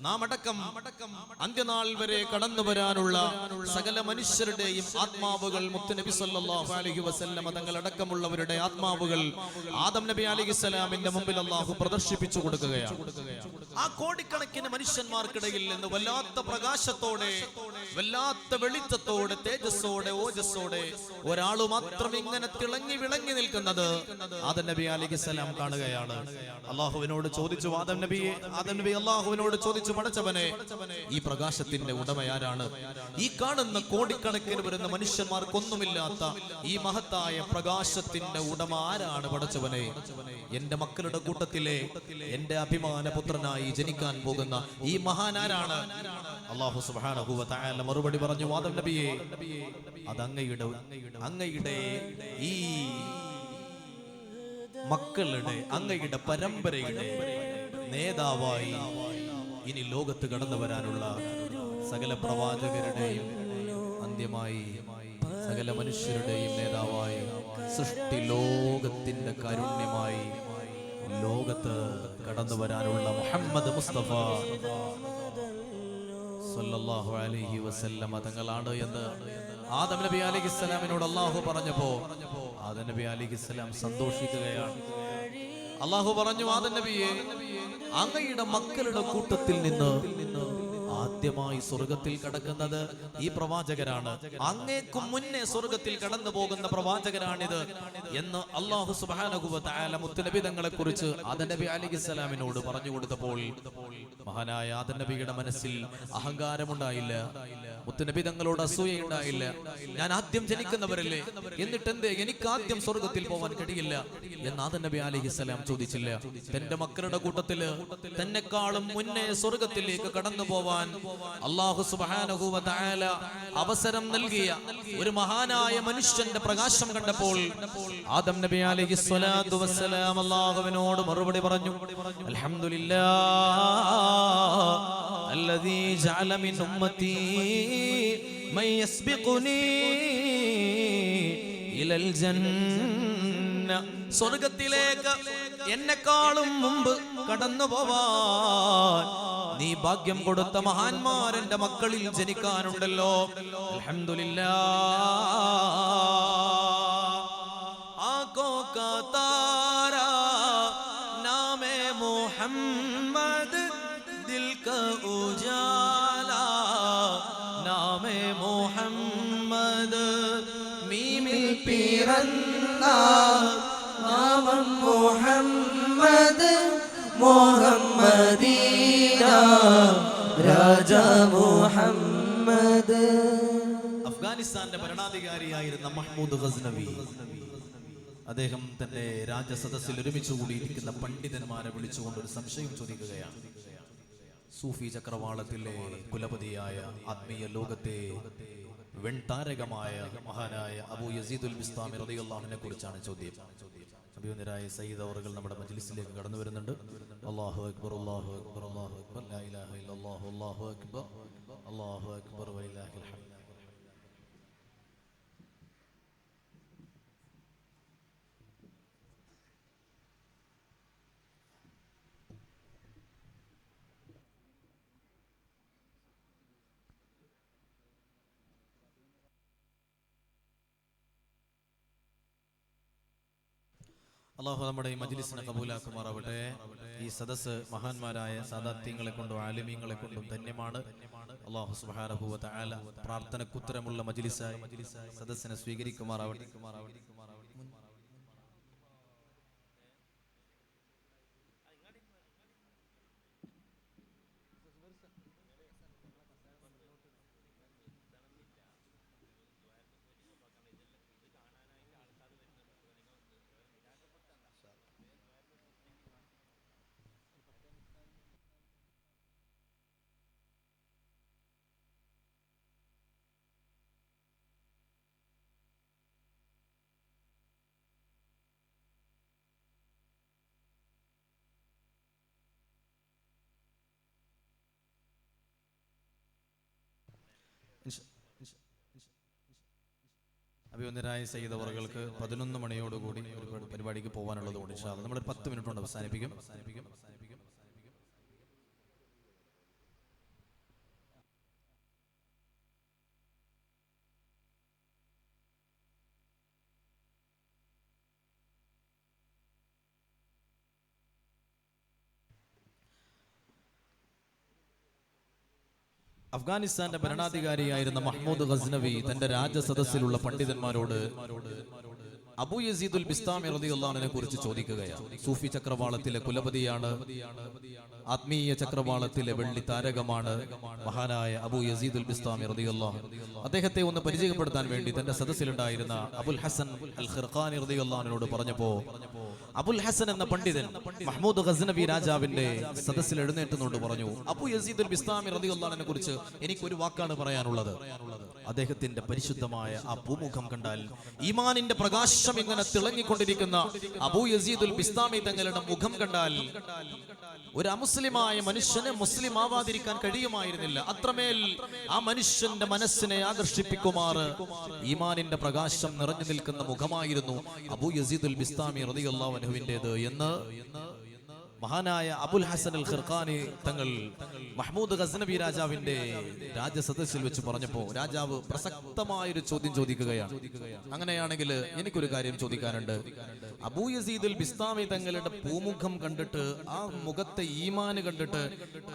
നാം അടക്കം അന്ത്യനാൾ വരെ കടന്നു വരാനുള്ള സകല മനുഷ്യരുടെയും ആത്മാവുകൾ മുത്തുനബി സല്ലല്ലാഹു അലൈഹി വസല്ലം തങ്ങൾ അടക്കമുള്ളവരുടെ ആത്മാവുകൾ ആദം നബി അലൈഹിസ്സലാമിന്റെ മുമ്പിൽ അല്ലാഹു പ്രദർശിപ്പിച്ചു കൊടുക്കുകയാണ്. ആ കോടിക്കണക്കിന് മനുഷ്യന്മാർക്കിടയിൽ നിന്ന് വല്ലാത്ത പ്രകാശത്തോടെ വല്ലാത്ത വെളിച്ചത്തോടെ, തേജസ്സോടെ, ഓജസ്സോടെ ഒരാൾ മാത്രം ഇങ്ങനെ തിളങ്ങി വിളങ്ങി നിൽക്കുന്നത് ആദം നബി അലൈഹിസ്സലാം കാണുകയാണ്. അള്ളാഹുവിനോട് ചോദിച്ചു, ആദം നബി അള്ളാഹുവിനോട് ചോദിച്ചു, പടച്ചവനെ, ഈ പ്രകാശത്തിന്റെ ഉടമയാരാണ്? ഈ കാണുന്ന കോടിക്കണക്കിന് വരുന്ന മനുഷ്യന്മാർക്കൊന്നുമില്ലാത്ത ഈ മഹത്തായ പ്രകാശത്തിന്റെ ഉടമ ആരാണ് പടച്ചവനെ? എന്റെ മക്കളുടെ കൂട്ടത്തിലെ എന്റെ അഭിമാന പുത്രനായി ജനിക്കാൻ പോകുന്ന ഈ മഹാനാരാണ്? അല്ലാഹു സുബ്ഹാനഹു വ തആല മറുപടി പറഞ്ഞു, ആദം നബിയെ, അത് അങ്ങയുടെ ഈ മക്കളുടെ, അങ്ങയുടെ പരമ്പരയുടെ നേതാവായി ഇനി ലോകത്ത് കടന്നു വരാനുള്ള സകല പ്രവാചകരുടെയും അന്ത്യമായി സകല മനുഷ്യരുടെയും നേതാവായി, സൃഷ്ടി ലോകത്തിന്റെ കാരുണ്യമായി ലോകത്ത് കടന്നു വരാനുള്ള മുഹമ്മദ് മുസ്തഫ സല്ലല്ലാഹു അലൈഹി വസല്ലം തങ്ങളാണ് എന്ന് ആദം നബി അലൈഹിസ്സലാമിനോട് അല്ലാഹു പറഞ്ഞപ്പോ ആദം നബി അലൈഹിസ്സലാം സന്തോഷിക്കുകയാണ്. അല്ലാഹു പറഞ്ഞു, ആദം നബിയെ, അങ്ങയുടെ മക്കളുടെ കൂട്ടത്തിൽ നിന്ന് ആദ്യമായി സ്വർഗത്തിൽ കടക്കുന്നത് ഈ പ്രവാചകരാണ്. അങ്ങേക്കും മുന്നേ സ്വർഗത്തിൽ കടന്നു പോകുന്ന പ്രവാചകരാണിത് എന്ന് അല്ലാഹു സുബ്ഹാനഹു വ തആല മുത്തുനബി തങ്ങളെ കുറിച്ച് ആദം നബി അലൈഹിസ്സലാമിനോട് പറഞ്ഞു കൊടുത്തപ്പോൾ മഹാനായ ആദം നബിയുടെ മനസ്സിൽ അഹങ്കാരമുണ്ടായില്ല, മുത്തുനബി തങ്ങളോട് അസൂയയുണ്ടായില്ല. ഞാൻ ആദ്യം ജനിക്കുന്നവരല്ലേ, എന്നിട്ട് എന്തേ എനിക്ക് ആദ്യം സ്വർഗത്തിൽ പോവാൻ കഴിയില്ല എന്ന് ആദം നബി അലൈഹിസ്സലാം ചോദിച്ചില്ല. തന്റെ മക്കളുടെ കൂട്ടത്തില് തന്നെക്കാളും മുന്നേ സ്വർഗത്തിലേക്ക് കടന്നു പോവാൻ അല്ലാഹു സുബ്ഹാനഹു വ തആല അവസരം നൽകിയ ഒരു മഹാനായ മനുഷ്യന്റെ പ്രകാശം കണ്ടപ്പോൾ ആദം നബി അലൈഹി സ്വലാത്തു വസ്സലാം അല്ലാഹുവിനോട് മറുപടി പറഞ്ഞു, അൽഹംദുലില്ലാഹ് അല്ലദീ ജഅല മിൻ ഉമ്മത്തി മൻ യസ്ബിഖുനി ഇലൽ ജന്ന. സ്വർഗത്തിലേക്ക് എന്നെക്കാളും മുമ്പ് കടന്നു പോവാൻ നീ ഭാഗ്യം കൊടുത്ത മഹാന്മാരെന്റെ മക്കളിൽ ജനിക്കാനുണ്ടല്ലോ. അൽഹംദുലില്ലാഹ്. ആഖോ കാ താരാ നാമേ മുഹമ്മദ്, ദിൽ കാ ഉജാല നാമേ മുഹമ്മദ്. മീമിൽ പിറന്ന നാമം മുഹമ്മദ്, മുഹമ്മദീന രാജ മുഹമ്മദ്. അഫ്ഗാനിസ്ഥാന്റെ ഭരണാധികാരിയായിരുന്ന മഹ്മൂദ് ഗസ്നവി, അദ്ദേഹം തന്റെ രാജസദസ്സിൽ ഒരുമിച്ച് കൂടിയിരിക്കുന്ന പണ്ഡിതന്മാരെ വിളിച്ചുകൊണ്ട് ഒരു സംശയം ചോദിക്കുകയാണ്. സൂഫി ചക്രവാളത്തിലെ കുലപതിയായ ആത്മീയ ലോകത്തെ വെൺതാരകമായ മഹാനായ അബൂ യസീദുൽ ബിസ്താമി റളിയല്ലാഹു അൻഹുവിനെ കുറിച്ചാണ് ചോദ്യം. അഭിവന്ദരായ സയ്യിദ് അവറുകൾ നമ്മുടെ മജ്ലിസിലേക്ക് കടന്നു വരുന്നുണ്ട്. അല്ലാഹു അക്ബർ, അല്ലാഹു അക്ബർ, അല്ലാഹു അക്ബർ, ലാ ഇലാഹ ഇല്ലല്ലാഹു, അല്ലാഹു അക്ബർ, അല്ലാഹു അക്ബർ വലില്ലാഹിൽ ഹംദ്. അള്ളാഹു നമ്മുടെ ഈ മജ്ലിസിനെ കബൂലാക്കുമാറാവട്ടെ. ഈ സദസ്സ് മഹാന്മാരായ സാദാത്യങ്ങളെ കൊണ്ടും ആലിമീങ്ങളെ കൊണ്ടും ധന്യമാണ്. അള്ളാഹു സുബ്ഹാനഹു വ തആല പ്രാർത്ഥനക്കുത്തരമുള്ള മജ്ലിസായി സദസ്സിനെ സ്വീകരിക്കുമാറാവട്ടെ. അഭിവന്ദരായ സയ്യിദ് അവറുകൾക്ക് 11 മണിയോടുകൂടി ഒരു പരിപാടിക്ക് പോകാനുള്ളത് കൊണ്ട് ഇൻഷാ അല്ലാഹ് നമ്മൾ 10 മിനിറ്റ് കൊണ്ട് അവസാനിപ്പിക്കും. അഫ്ഗാനിസ്ഥാന്റെ ഭരണാധികാരിയായിരുന്ന മഹ്മൂദ് ഗസ്നവി തന്റെ രാജസദസ്സിലുള്ള പണ്ഡിതന്മാരോട് അബൂ യസീദുൽ ബിസ്താമി റളിയല്ലാഹു അൻഹുവിനെ കുറിച്ച് ചോദിക്കുകയാണ്. സൂഫി ചക്രവാളത്തിലെ കുലപതിയാണ്, ആത്മീയ ചക്രവാളത്തിലെ വെള്ളി താരകമാണ് മഹാനായ അബൂ യസീദുൽ ബിസ്താമി റളിയല്ലാഹു അൻഹു. അദ്ദേഹത്തെ ഒന്ന് പരിചയപ്പെടുത്താൻ വേണ്ടി തന്റെ സദസ്സിലുണ്ടായിരുന്ന അബുൽ ഹസൻ അൽ ഖിർഖാനി റളിയല്ലാഹു അൻഹുവിനോട് പറഞ്ഞപ്പോ അബുൽ ഹസൻ എന്ന പണ്ഡിതൻ മഹ്മൂദ് ഗസ്നവി രാജാവിന്റെ സദസ്സിൽ എഴുന്നേറ്റുകൊണ്ട് പറഞ്ഞു, അബൂ യസീദുൽ ബിസ്താമി റളിയല്ലാഹു അൻഹുവിനെ കുറിച്ച് എനിക്കൊരു വാക്കാണ് പറയാനുള്ളത്. അദ്ദേഹത്തിന്റെ പരിശുദ്ധമായ ആ പൂമുഖം കണ്ടാൽ, ഈമാനിന്റെ പ്രകാശം ഇങ്ങനെ തിളങ്ങിക്കൊണ്ടിരിക്കുന്ന അബൂ യസീദുൽ ബിസ്താമി തങ്ങളുടെ മുഖം കണ്ടാൽ ഒരു അമുസ്ലിമായ മനുഷ്യന് മുസ്ലിം ആവാതിരിക്കാൻ കഴിയുമായിരുന്നില്ല. അത്രമേൽ ആ മനുഷ്യന്റെ മനസ്സിനെ ആകർഷിപ്പിക്കുമാറ് ഈമാനിന്റെ പ്രകാശം നിറഞ്ഞു നിൽക്കുന്ന മുഖമായിരുന്നു അബൂ യസീദുൽ ബിസ്താമി റളിയല്ലാഹു അൻഹുവിന്റേത് എന്ന് മഹാനായ അബുൽ ഹസൻ അൽ ഖിർഖാനി തങ്ങൾ മഹ്മൂദ് ഗസ്നവി രാജാവിന്റെ രാജസദസ്സിൽ വെച്ച് പറഞ്ഞപ്പോ രാജാവ് പ്രസക്തമായൊരു ചോദ്യം ചോദിക്കുകയാണ്. അങ്ങനെയാണെങ്കിൽ എനിക്കൊരു കാര്യം ചോദിക്കാനുണ്ട്. അബൂ യസീദുൽ ബിസ്താമി തങ്ങളുടെ പൂമുഖം കണ്ടിട്ട്, ആ മുഖത്തെ ഈമാന് കണ്ടിട്ട്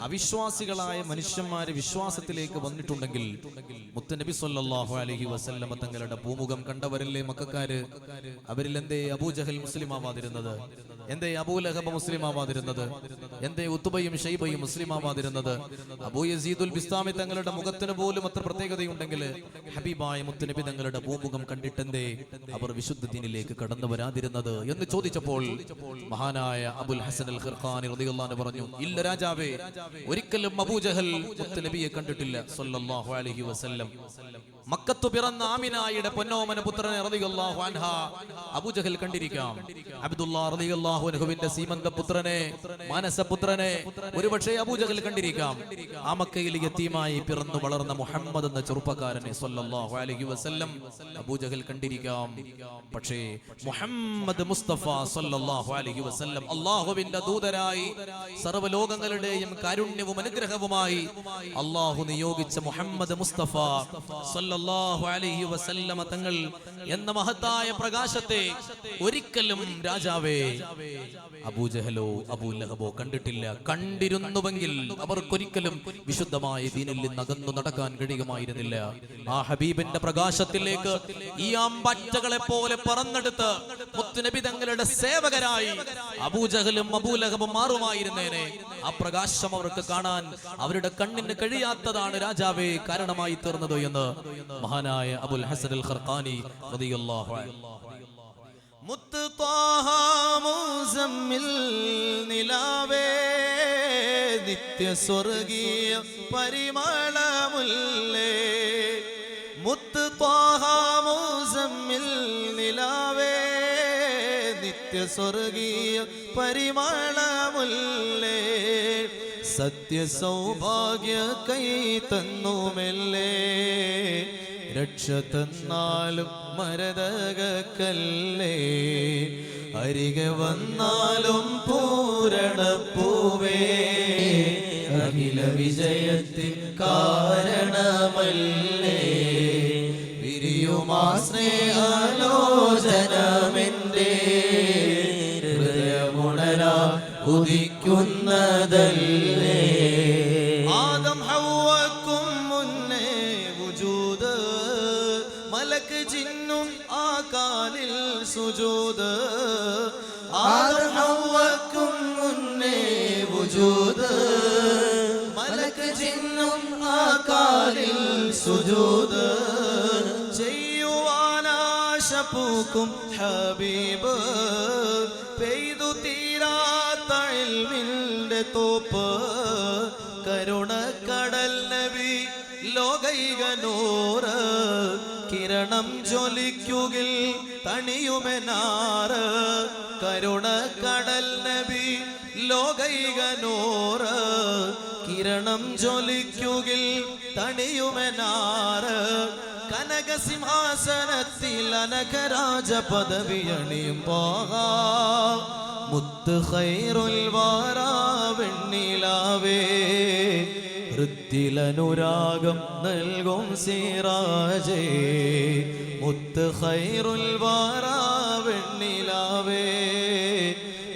അവിശ്വാസികളായ മനുഷ്യന്മാര് വിശ്വാസത്തിലേക്ക് വന്നിട്ടുണ്ടെങ്കിൽ മുത്തുനബി സ്വല്ലല്ലാഹു അലൈഹി വസല്ലമ തങ്ങളുടെ പൂമുഖം കണ്ടവരല്ലേ മക്കക്കാര്? അവരിൽ എന്തേ അബൂജഹൽ മുസ്ലിം ആവാതിരുന്നത്? എന്തേ അബൂലഹബ് മുസ്ലിം ആവാതിരുന്നത്? എന്തേ ഉത്ബയും ഷൈബയും മുസ്ലിം ആവാതിരുന്നത്? അബൂ യസീദുൽ ബിസ്താമി തങ്ങളുടെ മുഖത്തിന് പോലും അത്ര പ്രത്യേകതയുണ്ടെങ്കിൽ ഹബീബായ മുത്തുനബി തങ്ങളുടെ പൂമുഖം കണ്ടിട്ടെന്തേ അവർ വിശുദ്ധ ദീനിലേക്ക് കടന്നു വരാതിരുന്നത് എന്ന് ചോദിച്ചപ്പോൾ മഹാനായ അബുൽ ഹസൻ അൽ ഖിർഖാനി റളിയല്ലാഹു അൻഹു പറഞ്ഞു, ഇല്ല രാജാവേ, ഒരിക്കലും അബൂജഹൽ മുത്തുനബിയെ കണ്ടിട്ടില്ല സ്വല്ലല്ലാഹു അലൈഹി വസല്ലം. മക്കത്തു പിറന്ന ആമിനായുടെ പൊന്നോമന പുത്രനെ റളിയല്ലാഹു അൻഹ അബൂജഹൽ കണ്ടിരിക്കാം. അബ്ദുല്ലാഹ് റളിയല്ലാഹു അൻഹുവിന്റെ സീമന്ത പുത്രനെ, മാനസപുത്രനെ ഒരുപക്ഷേ അബൂജഹൽ കണ്ടിരിക്കാം. ആ മക്കയിൽ യതീമായി പിറന്നു വളർന്ന മുഹമ്മദ് എന്ന ചെറുപ്പക്കാരനെ സ്വല്ലല്ലാഹു അലൈഹി വസല്ലം അബൂജഹൽ കണ്ടിരിക്കാം. പക്ഷേ മുഹമ്മദ് മുസ്തഫ സ്വല്ലല്ലാഹു അലൈഹി വസല്ലം അല്ലാഹുവിന്റെ ദൂതരായി സർവ്വലോകങ്ങളുടെയും കാരുണ്യവും അനുഗ്രഹവുമായി അല്ലാഹു നിയോഗിച്ച മുഹമ്മദ് മുസ്തഫ സ്വല്ലല്ലാഹു അലൈഹി വസല്ലമ തങ്ങൾ എന്ന മഹത്തായ പ്രകാശത്തെ ഒരിക്കലും രാജാവേ അബൂജഹലോ അബൂലഹബോ കണ്ടിട്ടില്ല. കണ്ടിരുന്നുവെങ്കിൽ അവർക്കൊരിക്കലും വിശുദ്ധമായ ദീനിൽ നിന്ന് അകന്നു നടക്കാൻ കഴിയുമായിരുന്നില്ല. ആ ഹബീബിന്റെ പ്രകാശത്തിലേക്ക് ഈ അമ്പറ്റകളെ പോലെ പറന്നെടുത്ത് മുത്തുനബി തങ്ങളുടെ സേവകരായി അബൂജഹലും അബൂലഹബും മാറുമായിരുന്നേനെ. ആ പ്രകാശം അവർക്ക് കാണാൻ അവരുടെ കണ്ണിന് കഴിയാത്തതാണ് രാജാവേ കാരണമായി തീർന്നത് എന്ന് മഹാനായ അബുൽ ഹസൻ അൽ ഖിർഖാനി റളിയല്ലാഹു അൻഹു. മുത്ത് ത്വാഹ മുസമ്മിൽ നിലാവേ, നിത്യ സ്വർഗീയ പരിമളമുല്ലേ. മുത്ത് ത്വാഹ മുസമ്മിൽ നിലാവേ, നിത്യ സ്വർഗീയ പരിമളമുല്ലേ. സത്യ സൗഭാഗ്യ കൈ തന്നുമെല്ലേ, രക്ഷ തന്നാലും മരതകക്കല്ലേ. അരികെ വന്നാലും പൂരണപ്പൂവേ, അഖില വിജയത്തിൻ കാരണമല്ലേ. വിരിയുമാ സ്നേഹാലോചനമെന്റെ ഹൃദയമുണരാ ഉദിക്കുന്നതല്ലേ. ആദം ഹവ്വക്കും മുന്നേ വുജൂദ്, മലക്ക് ജിന്നും ആ കാലിൽ സുജൂദ്. ആദം ഹവ്വക്കും മുന്നേ വുജൂദ്, മലക്ക് ജിന്നും ആ കാലിൽ സുജൂദ്. ചെയ്യുവാനാശ പൂക്കും ഹബീബ്, പെയ്തു തീരാത്ത ഇൽമിന്റെ തോപ്പ്. കരുണക്കടൽ നബി ലോകൈക നൂറ്, കിരണം ജ്വലിക്കുകിൽ തണിയുമെനാറ്. കരുണക്കടൽ നബി ലോകൈക നൂറ്, കിരണം ജ്വലിക്കുകിൽ തണിയുമെനാറ്. കനകസിംഹാസനത്തിൽ അനഘരാജ പദവിയണിയും പോകാ. മുത്ത് ഖൈറുൽ വാറാ വെണ്ണിലാവേ, ഹൃത്തിലനുരാഗം നൽകും സിറാജേ. മുത്ത് ഖൈറുൽ വാറാ വെണ്ണിലാവേ,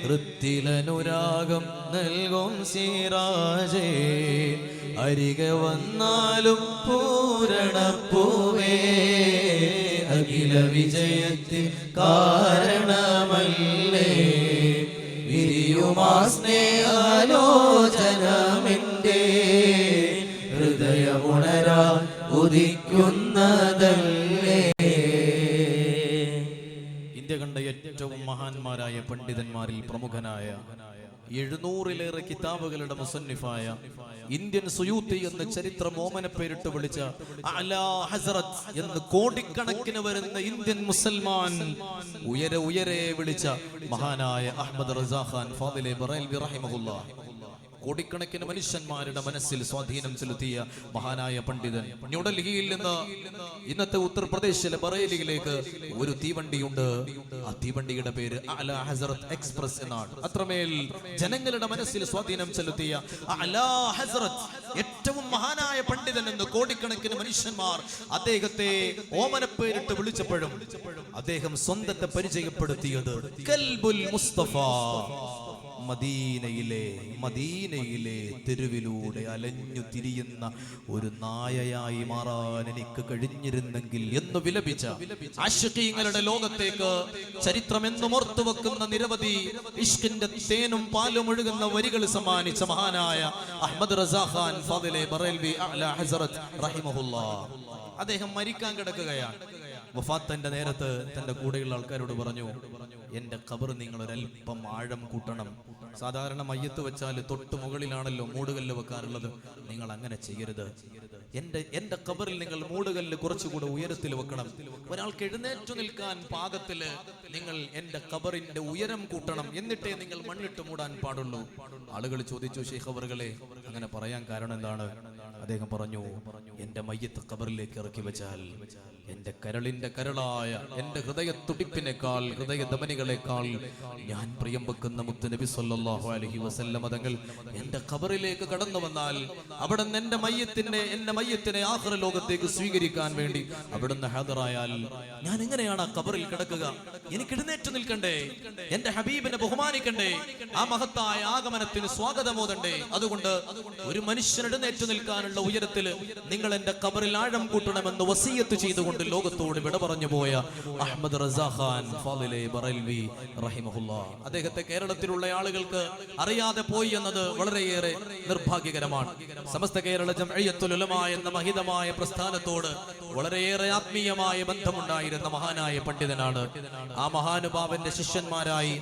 ഹൃത്തിലനുരാഗം നൽകും സിറാജേ. അരികെ വന്നാലും പൂരണപ്പൂവേ അഖില വിജയത്തിൻ കാരണമല്ലേ വിരിയുമാ സ്നേഹാലോചനമെന്റെ ഹൃദയമുണരാൻ ഉദിക്കുന്നതല്ലേ. ഇന്ത്യ കണ്ട ഏറ്റവും മഹാന്മാരായ പണ്ഡിതന്മാരിൽ പ്രമുഖനായ 700-ലേറെ കിതാബുകളുടെ മുസന്നിഫായ ഇന്ത്യൻ സുയൂത്തി എന്ന് ചരിത്രം ഓമനപ്പേരിട്ട് വിളിച്ച അലാ ഹസ്രത്ത് എന്ന് കോടിക്കണക്കിന് വരുന്ന ഇന്ത്യൻ മുസൽമാൻ ഉയരെ ഉയരെ വിളിച്ച മഹാനായ അഹ്മദ് റസാ ഖാൻ ഫാദിലെ ബറേൽവി റഹിമഹുല്ലാഹ്, കോടിക്കണക്കിന് മനുഷ്യന്മാരുടെ മനസ്സിൽ സ്വാധീനം ചെലുത്തിയ മഹാനായ പണ്ഡിതൻ. ന്യൂഡൽഹിയിൽ നിന്ന് ഇന്നത്തെ ഉത്തർപ്രദേശിലെ ബറേലിയിലേക്ക് ഒരു തീവണ്ടിയുണ്ട്. ആ തീവണ്ടിയുടെ പേര് അലാ ഹസ്രത്ത് എക്സ്പ്രസ് എന്നാണ്. അത്രമേൽ ജനങ്ങളുടെ മനസ്സിൽ സ്വാധീനം ചെലുത്തിയ അലാ ഹസ്രത്ത്, ഏറ്റവും മഹാനായ പണ്ഡിതൻ എന്ന് കോടിക്കണക്കിന് മനുഷ്യന്മാർ അദ്ദേഹത്തെ ഓമനപ്പേരിട്ട് വിളിച്ചപ്പോഴും അദ്ദേഹം സ്വന്തത്തെ പരിചയപ്പെടുത്തിയത് കൽബുൽ മുസ്തഫ. മദീനയിലെ തെരുവിലൂടെ അലഞ്ഞു തിരിയുന്ന ഒരു നായയായി മാറാൻ എനിക്ക് കഴിഞ്ഞിരുന്നെങ്കിൽ എന്ന് വിലപിച്ച ആശിഖീങ്ങളുടെ ലോകത്തേക്ക് ചരിത്രം എന്നും ഓർത്തുവെക്കുന്ന നിരവധി ഇഷ്കിന്റെ തേനും പാലും ഒഴുകുന്ന വരികൾ സമ്മാനിച്ച മഹാനായ അഹ്മദ് റസാ ഖാൻ ഫാദിലെ ബറേൽവി അലാ ഹസ്രത്ത് റഹിമഹുല്ലാഹ്, അദ്ദേഹം മരിക്കാൻ കിടക്കുകയാണ്. വഫാത്തിന്റെ നേരത്ത് തന്റെ കൂടെയുള്ള ആൾക്കാരോട് പറഞ്ഞു, എന്റെ ഖബർ നിങ്ങൾ ഒരൽപ്പം ആഴം കൂട്ടണം. സാധാരണ മയ്യത്ത് വെച്ചാൽ തൊട്ട് മുകളിലാണല്ലോ മൂടുകല്ല് വെക്കാറുള്ളത്, നിങ്ങൾ അങ്ങനെ ചെയ്യരുത്. എന്റെ ഖബറിൽ നിങ്ങൾ മൂടുകല്ല് കുറച്ചുകൂടെ ഉയരത്തിൽ വെക്കണം. ഒരാൾക്ക് എഴുന്നേറ്റു നിൽക്കാൻ പാകത്തില് നിങ്ങൾ എന്റെ ഖബറിന്റെ ഉയരം കൂട്ടണം, എന്നിട്ടേ നിങ്ങൾ മണ്ണിട്ട് മൂടാൻ പാടുള്ളൂ. ആളുകൾ ചോദിച്ചു, ശൈഖ് അവറുകളെ അങ്ങനെ പറയാൻ കാരണം എന്താണ്? അദ്ദേഹം പറഞ്ഞു, എന്റെ മയ്യത്ത് ഖബറിലേക്ക് ഇറക്കി വെച്ചാൽ എന്റെ കരളിന്റെ കരളായ എന്റെ ഹൃദയ തുടിപ്പിനേക്കാൾ, ഹൃദയ ധമനികളെക്കാൾ ഞാൻ പ്രിയം വെക്കുന്ന മുത്ത് നബി സല്ലല്ലാഹു അലൈഹി വസല്ലം തങ്ങൾ എന്റെ ഖബറിലേക്ക് കടന്നു വന്നാൽ അവിടുന്ന് എന്റെ മയ്യത്തിനെ ആഖിറ ലോകത്തേക്ക് സ്വീകരിക്കാൻ വേണ്ടി അവിടുന്ന് ഹാജറായാൽ ഞാൻ എങ്ങനെയാണ് ആ ഖബറിൽ കിടക്കുക? എനിക്ക് എഴുന്നേറ്റ് നിൽക്കണ്ടേ, എന്റെ ഹബീബിനെ ബഹുമാനിക്കണ്ടേ, ആ മഹത്തായ ആഗമനത്തിന് സ്വാഗതമോദണ്ടേ. അതുകൊണ്ട് ഒരു മനുഷ്യൻ എഴുന്നേറ്റ് നിൽക്കാനുള്ള ഉയരത്തിൽ നിങ്ങൾ എന്റെ ഖബറിൽ ആഴം കൂട്ടണമെന്ന് വസിയത്ത് ചെയ്തുകൊണ്ട് ലോകത്തോട് വിട പറഞ്ഞു പോയ അഹ്മദ് റസാ ഖാൻ ഫാദിലെ ബറേൽവി റഹിമഹുല്ലാഹ്, അദ്ദേഹത്തെ കേരളത്തിലുള്ള ആളുകൾക്ക് അറിയാതെ പോയി എന്നത് വളരെയേറെ നിർഭാഗ്യകരമാണ്. സമസ്ത കേരള ജംഇയ്യത്തുൽ ഉലമാ എന്ന മഹിതമായ പ്രസ്ഥാനത്തോട് വളരെയേറെ ആത്മീയമായ ബന്ധമുണ്ടായിരുന്ന മഹാനായ പണ്ഡിതനാണ്. ആ മഹാനുഭാവന്റെ ശിഷ്യന്മാരായി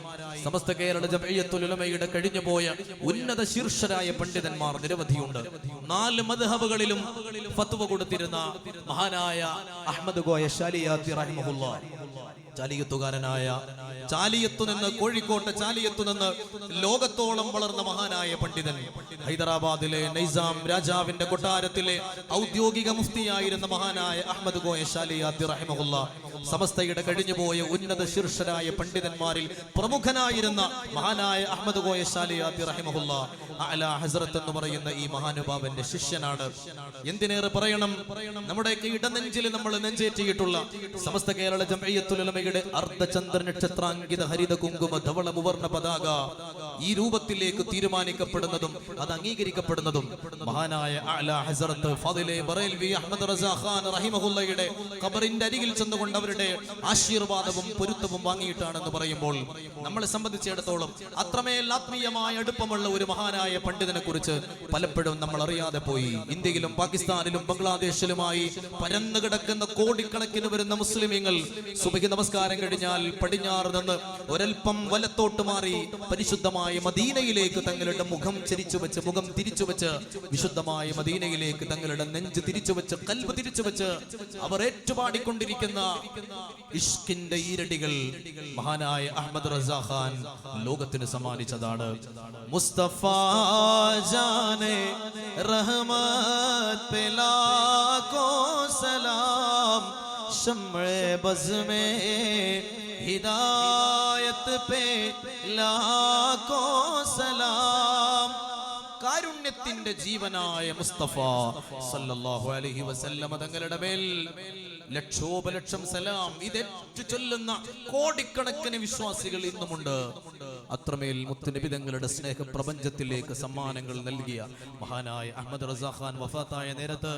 സമസ്ത കേരള ജംഇയ്യത്തുൽ ഉലമയുടെ കഴിഞ്ഞുപോയ ഉന്നത ശീർഷരായ പണ്ഡിതന്മാർ നിരവധിയുണ്ട്. 4 മദ്ഹബുകളിലും ഫത്വ കൊടുത്തിരുന്ന മഹാനായ അഹ്മദ് കോയ ശാലിയാത്തി റഹിമഹുല്ലാഹ്, ചാലിയത്തുകാരനായ, ചാലിയത്തു നിന്ന്, കോഴിക്കോട്ടെ ചാലിയത്തു നിന്ന് ലോകത്തോളം വളർന്ന മഹാനായ പണ്ഡിതൻ, ഹൈദരാബാദിലെ നൈസാം രാജാവിന്റെ കൊട്ടാരത്തിലെ ഔദ്യോഗിക മുഫ്തിയായിരുന്ന മഹാനായ അഹ്മദ് കോയ ശാലിയാത്തി റഹിമഹുല്ലാഹ്, സമസ്തയുടെ കഴിഞ്ഞുപോയ ഉന്നത ശീർഷരായ പണ്ഡിതന്മാരിൽ പ്രമുഖനായിരുന്ന മഹാനായ അഹ്മദ് കോയ ശാലിയാത്തി റഹിമഹുല്ലാഹ് അലാ ഹസ്രത്ത് എന്ന് പറയുന്ന ഈ മഹാനുഭാവന്റെ ശിഷ്യനാണ്. എന്തിനേറെ പറയണം, നമ്മുടെ ഇടനെഞ്ചിൽ നമ്മൾ നെഞ്ചേറ്റിയിട്ടുള്ള സമസ്ത കേരള ജംഇയ്യത്തുൽ ഉലമയുടെ അർദ്ധചന്ദ്ര നക്ഷത്രാങ്കിത ഹരിത കുങ്കുമ ധവള മുവർണ്ണ പതാക ഈ രൂപത്തിലേക്ക് തീരുമാനിക്കപ്പെടുന്നതും അത് അംഗീകരിക്കപ്പെടുന്നതും മഹാനായ അലാ ഹസ്രത്ത് ഫാദിലെ ബറേൽവി അഹ്മദ് റസാ ഖാൻ റഹിമഹുല്ലയുടെ ഖബറിന്റെ അരികിൽ ചെന്നുകൊണ്ട് അവരുടെ ആശീർവാദവും പൊരുത്തവും വാങ്ങിയിട്ടാണെന്ന് പറയുമ്പോൾ നമ്മളെ സംബന്ധിച്ചിടത്തോളം അത്രമേൽ ആത്മീയമായ അടുപ്പമുള്ള ഒരു മഹാനായ പണ്ഡിതനെ കുറിച്ച് പലപ്പോഴും നമ്മൾ അറിയാതെ പോയി. ഇന്ത്യയിലും പാകിസ്ഥാനിലും ബംഗ്ലാദേശിലുമായി പരന്നു കിടക്കുന്ന കോടിക്കണക്കിന് വരുന്ന മുസ്ലിമീങ്ങൾ സുബഹി നമസ്കാരം കഴിഞ്ഞാൽ പടിഞ്ഞാറ് നിന്ന് ഒരൽപ്പം വലത്തോട്ട് മാറി പരിശുദ്ധമായ മദീനയിലേക്ക് തങ്ങളുടെ മുഖം തിരിച്ചു വെച്ച് വിശുദ്ധമായ മദീനയിലേക്ക് തങ്ങളുടെ നെഞ്ച് തിരിച്ചു വെച്ച് കൽബ് തിരിച്ചു വെച്ച് അവർ ഏറ്റുപാടിക്കൊണ്ടിരിക്കുന്ന ഇഷ്കിന്റെ ഈരടികൾ മഹാനായ അഹ്മദ് റസാ ഖാൻ ലോകത്തിന് സമ്മാനിച്ചതാണ്. മുസ്തഫ ജാനെ റഹ്മത്ത് പേ ലാഖോ സലാം, ശംഅ ബസ് മേ ഹിദായത്ത് പേ ലാഖോ സലാം. കാരുണ്യത്തിന്റെ ജീവനായ മുസ്തഫ സല്ലല്ലാഹു അലൈഹി വസല്ലം തങ്ങളുടെ മേൽ ലക്ഷോപലക്ഷം സലാം. ഇതേറ്റു ചൊല്ലുന്ന കോടിക്കണക്കിന് വിശ്വാസികൾ ഇന്നുമുണ്ട്. അത്രമേൽ മുത്തുനബി തങ്ങളുടെ സ്നേഹ പ്രപഞ്ചത്തിലേക്ക് സമ്മാനങ്ങൾ നൽകിയ മഹാനായ അഹമ്മദ് റസാ ഖാൻ വഫാത്തായ നേരത്ത്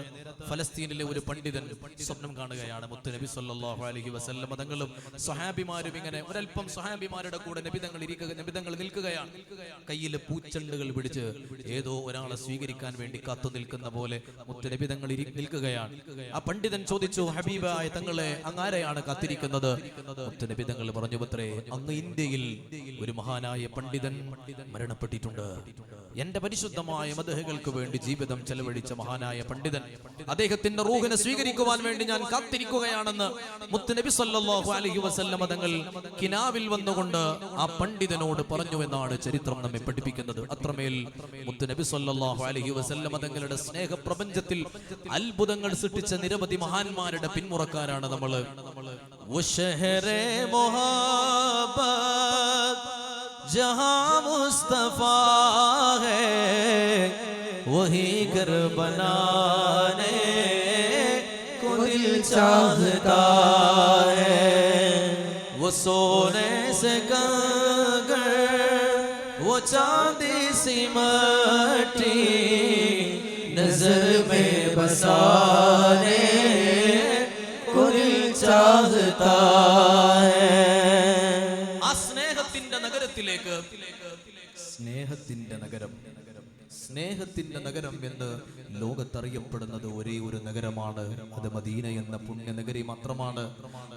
ഫലസ്തീനിലെ ഒരു പണ്ഡിതൻ സ്വപ്നം കാണുകയാണ്. മുത്തുനബി സല്ലല്ലാഹു അലൈഹി വസല്ലം തങ്ങളും സ്വഹാബിമാരും ഇങ്ങനെ ഒരൽപ്പം സ്വഹാബിമാരുടെ കൂടെ നബി തങ്ങൾ നിൽക്കുകയാണ്. കയ്യിൽ പൂച്ചെണ്ടുകൾ പിടിച്ച് ഏതോ ഒരാളെ സ്വീകരിക്കാൻ വേണ്ടി കാത്തു നിൽക്കുന്ന പോലെ മുത്തുനബി തങ്ങൾ നിൽക്കുകയാണ്. ആ പണ്ഡിതൻ ചോദിച്ചു, ഹബീബായ തങ്ങളെ അങ്ങാരെയാണ് കാത്തിരിക്കുന്നത്? മുത്തുനബി തങ്ങൾ പറഞ്ഞു, പുത്രേ, അങ്ങ് ഇന്ത്യയിൽ ഒരു മഹാനായ പണ്ഡിതൻ മരണപ്പെട്ടിട്ടുണ്ട്. എന്റെ പരിശുദ്ധമായ മദ്ഹുകൾക്ക് വേണ്ടി ജീവിതം ചെലവഴിച്ച മഹാനായ പണ്ഡിതൻ, അദ്ദേഹത്തിന്റെ റൂഹിനെ സ്വീകരിക്കുവാൻ വേണ്ടി ഞാൻ കാത്തിരിക്കുകയാണെന്ന് മുത്തുനബി സല്ലല്ലാഹു അലൈഹി വസല്ലം തങ്ങൾ കിനാവിൽ വന്നുകൊണ്ട് ആ പണ്ഡിതനോട് പറഞ്ഞു എന്നാണ് ചരിത്രം നമ്മെ പഠിപ്പിക്കുന്നത്. അത്രമേൽ മുത്തുനബി സല്ലല്ലാഹു അലൈഹി വസല്ലം തങ്ങളുടെ സ്നേഹ പ്രപഞ്ചത്തിൽ അത്ഭുതങ്ങൾ സൃഷ്ടിച്ച നിരവധി മഹാന്മാരുടെ പിന്മുറക്കാരാണ് നമ്മൾ. जहां मुस्तफा है वही घर बनाने को दिल चाहता है. वो सोने से कंगन वो चांदी सी मट्टी नजर में बसाने को दिल चाहता है. സ്നേഹത്തിന്റെ നഗരം, സ്നേഹത്തിന്റെ നഗരം എന്ന് ലോകത്തറിയപ്പെടുന്നത് ഒരേ ഒരു നഗരമാണ്. അത് മദീന എന്ന പുണ്യനഗരി മാത്രമാണ്.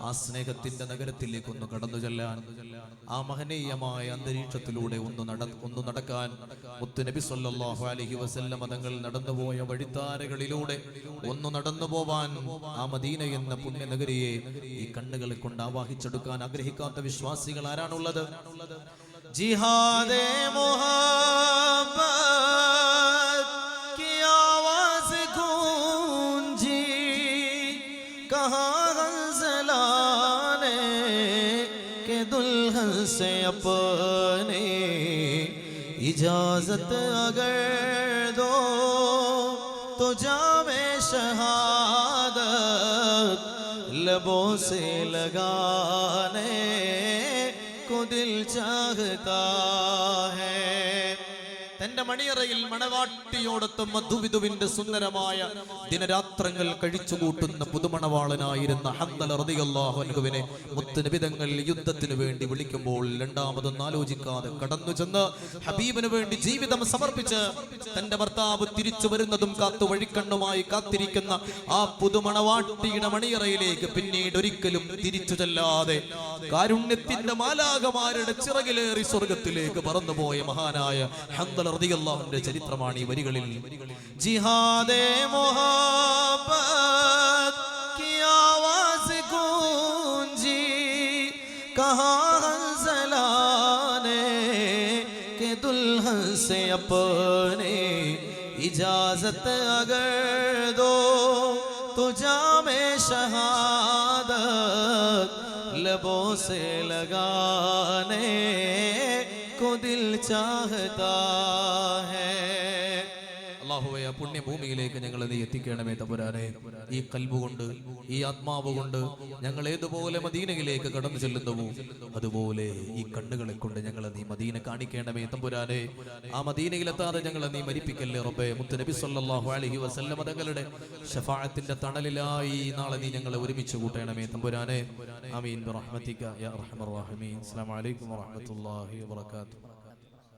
ആ സ്നേഹത്തിന്റെ നഗരത്തിലേക്ക് ഒന്ന് കടന്നു ചെല്ലാൻ, ആ മഹനീയമായ അന്തരീക്ഷത്തിലൂടെ ഒന്ന് നടക്കാൻ മുത്തുനബി സല്ലല്ലാഹു അലൈഹി വസല്ലം തങ്ങൾ നടന്നുപോയ വഴിത്താരകളിലൂടെ ഒന്ന് നടന്നു പോവാൻ ആ മദീന എന്ന പുണ്യനഗരിയെ ഈ കണ്ണുകളെ കൊണ്ട് ആവാഹിച്ചെടുക്കാൻ ആഗ്രഹിക്കാത്ത വിശ്വാസികൾ ആരാണുള്ളത്? ജിഹാദേ മുഹബ്ബത്ത് की आवाज गूंजी कहाँ हंसलाने के दुल्हन से अपने इजाजत अगर दो तो जामे शहादत लबों से लगाने को दिल चाहता है. തന്റെ മണിയറയിൽ മണവാട്ടിയോടൊപ്പം മധുവിധുവിന്റെ സുന്ദരമായ ദിനരാത്രങ്ങൾ കഴിച്ചുകൂട്ടുന്ന പുതുമണവാളനായിരുന്ന ഹൻദല റളിയല്ലാഹു അൻഹുവിനെ മുത്തുനബി തങ്ങൾ യുദ്ധത്തിന് വേണ്ടി വിളിക്കുമ്പോൾ രണ്ടാമതൊന്നും ആലോചിക്കാതെ കടന്നു ചെന്ന് ഹബീബിന് വേണ്ടി ജീവിതം സമർപ്പിച്ച് തന്റെ ഭർത്താവ് തിരിച്ചു വരുന്നതും കാത്തു വഴിക്കണ്ണുമായി കാത്തിരിക്കുന്ന ആ പുതുമണവാട്ടിയുടെ മണിയറയിലേക്ക് പിന്നീട് ഒരിക്കലും തിരിച്ചു ചെല്ലാതെ കാരുണ്യത്തിന്റെ മാലാഖമാരുടെ ചിറകിലേറി സ്വർഗത്തിലേക്ക് പറന്നുപോയ മഹാനായ ഹൻദല റളിയല്ലാഹുവിന്റെ ചരിത്രമാണ് ഈ വരികളിൽ. ജിഹാദേ മുഹബ്ബത്ത് की आवाज गूंजी कहाँ हंसलाने के दुल्हन से अपने इजाजत अगर दो तो जामे शहादत लबों से लगाने को दिल चाहता है. അല്ലാഹുവേ, ആ പുണ്യഭൂമിയിലേക്ക് ഞങ്ങളെ നീ എത്തിക്കണമേ തമ്പുരാനെ. ഈ കൽബ് കൊണ്ട്, ഈ ആത്മാവ് കൊണ്ട് ഞങ്ങൾ ഏതുപോലെ മദീനയിലേക്ക് കടന്നു ചെല്ലുന്നുവോ അതുപോലെ ഈ കണ്ണുകളെ കൊണ്ട് ഞങ്ങളെ നീ മദീന കാണിക്കണമേ തമ്പുരാനെ. ആ മദീനയിലെത്താതെ ഞങ്ങളെ നീ മരിപ്പിക്കല്ലേ റബ്ബേ. മുത്തുനബി സല്ലല്ലാഹു അലൈഹി വസല്ലം തങ്ങളുടെ ശഫാഅത്തിന്റെ തണലിലായി നാളെ നീ ഞങ്ങളെ ഒരുമിച്ച് കൂട്ടണമേ തമ്പുരാനെ. ആമീൻ ബിറഹ്മതിക യാ അർഹമർ റഹീമീൻ. അസ്സലാമു അലൈക്കും വറഹ്മത്തുള്ളാഹി വബറകാതുഹു.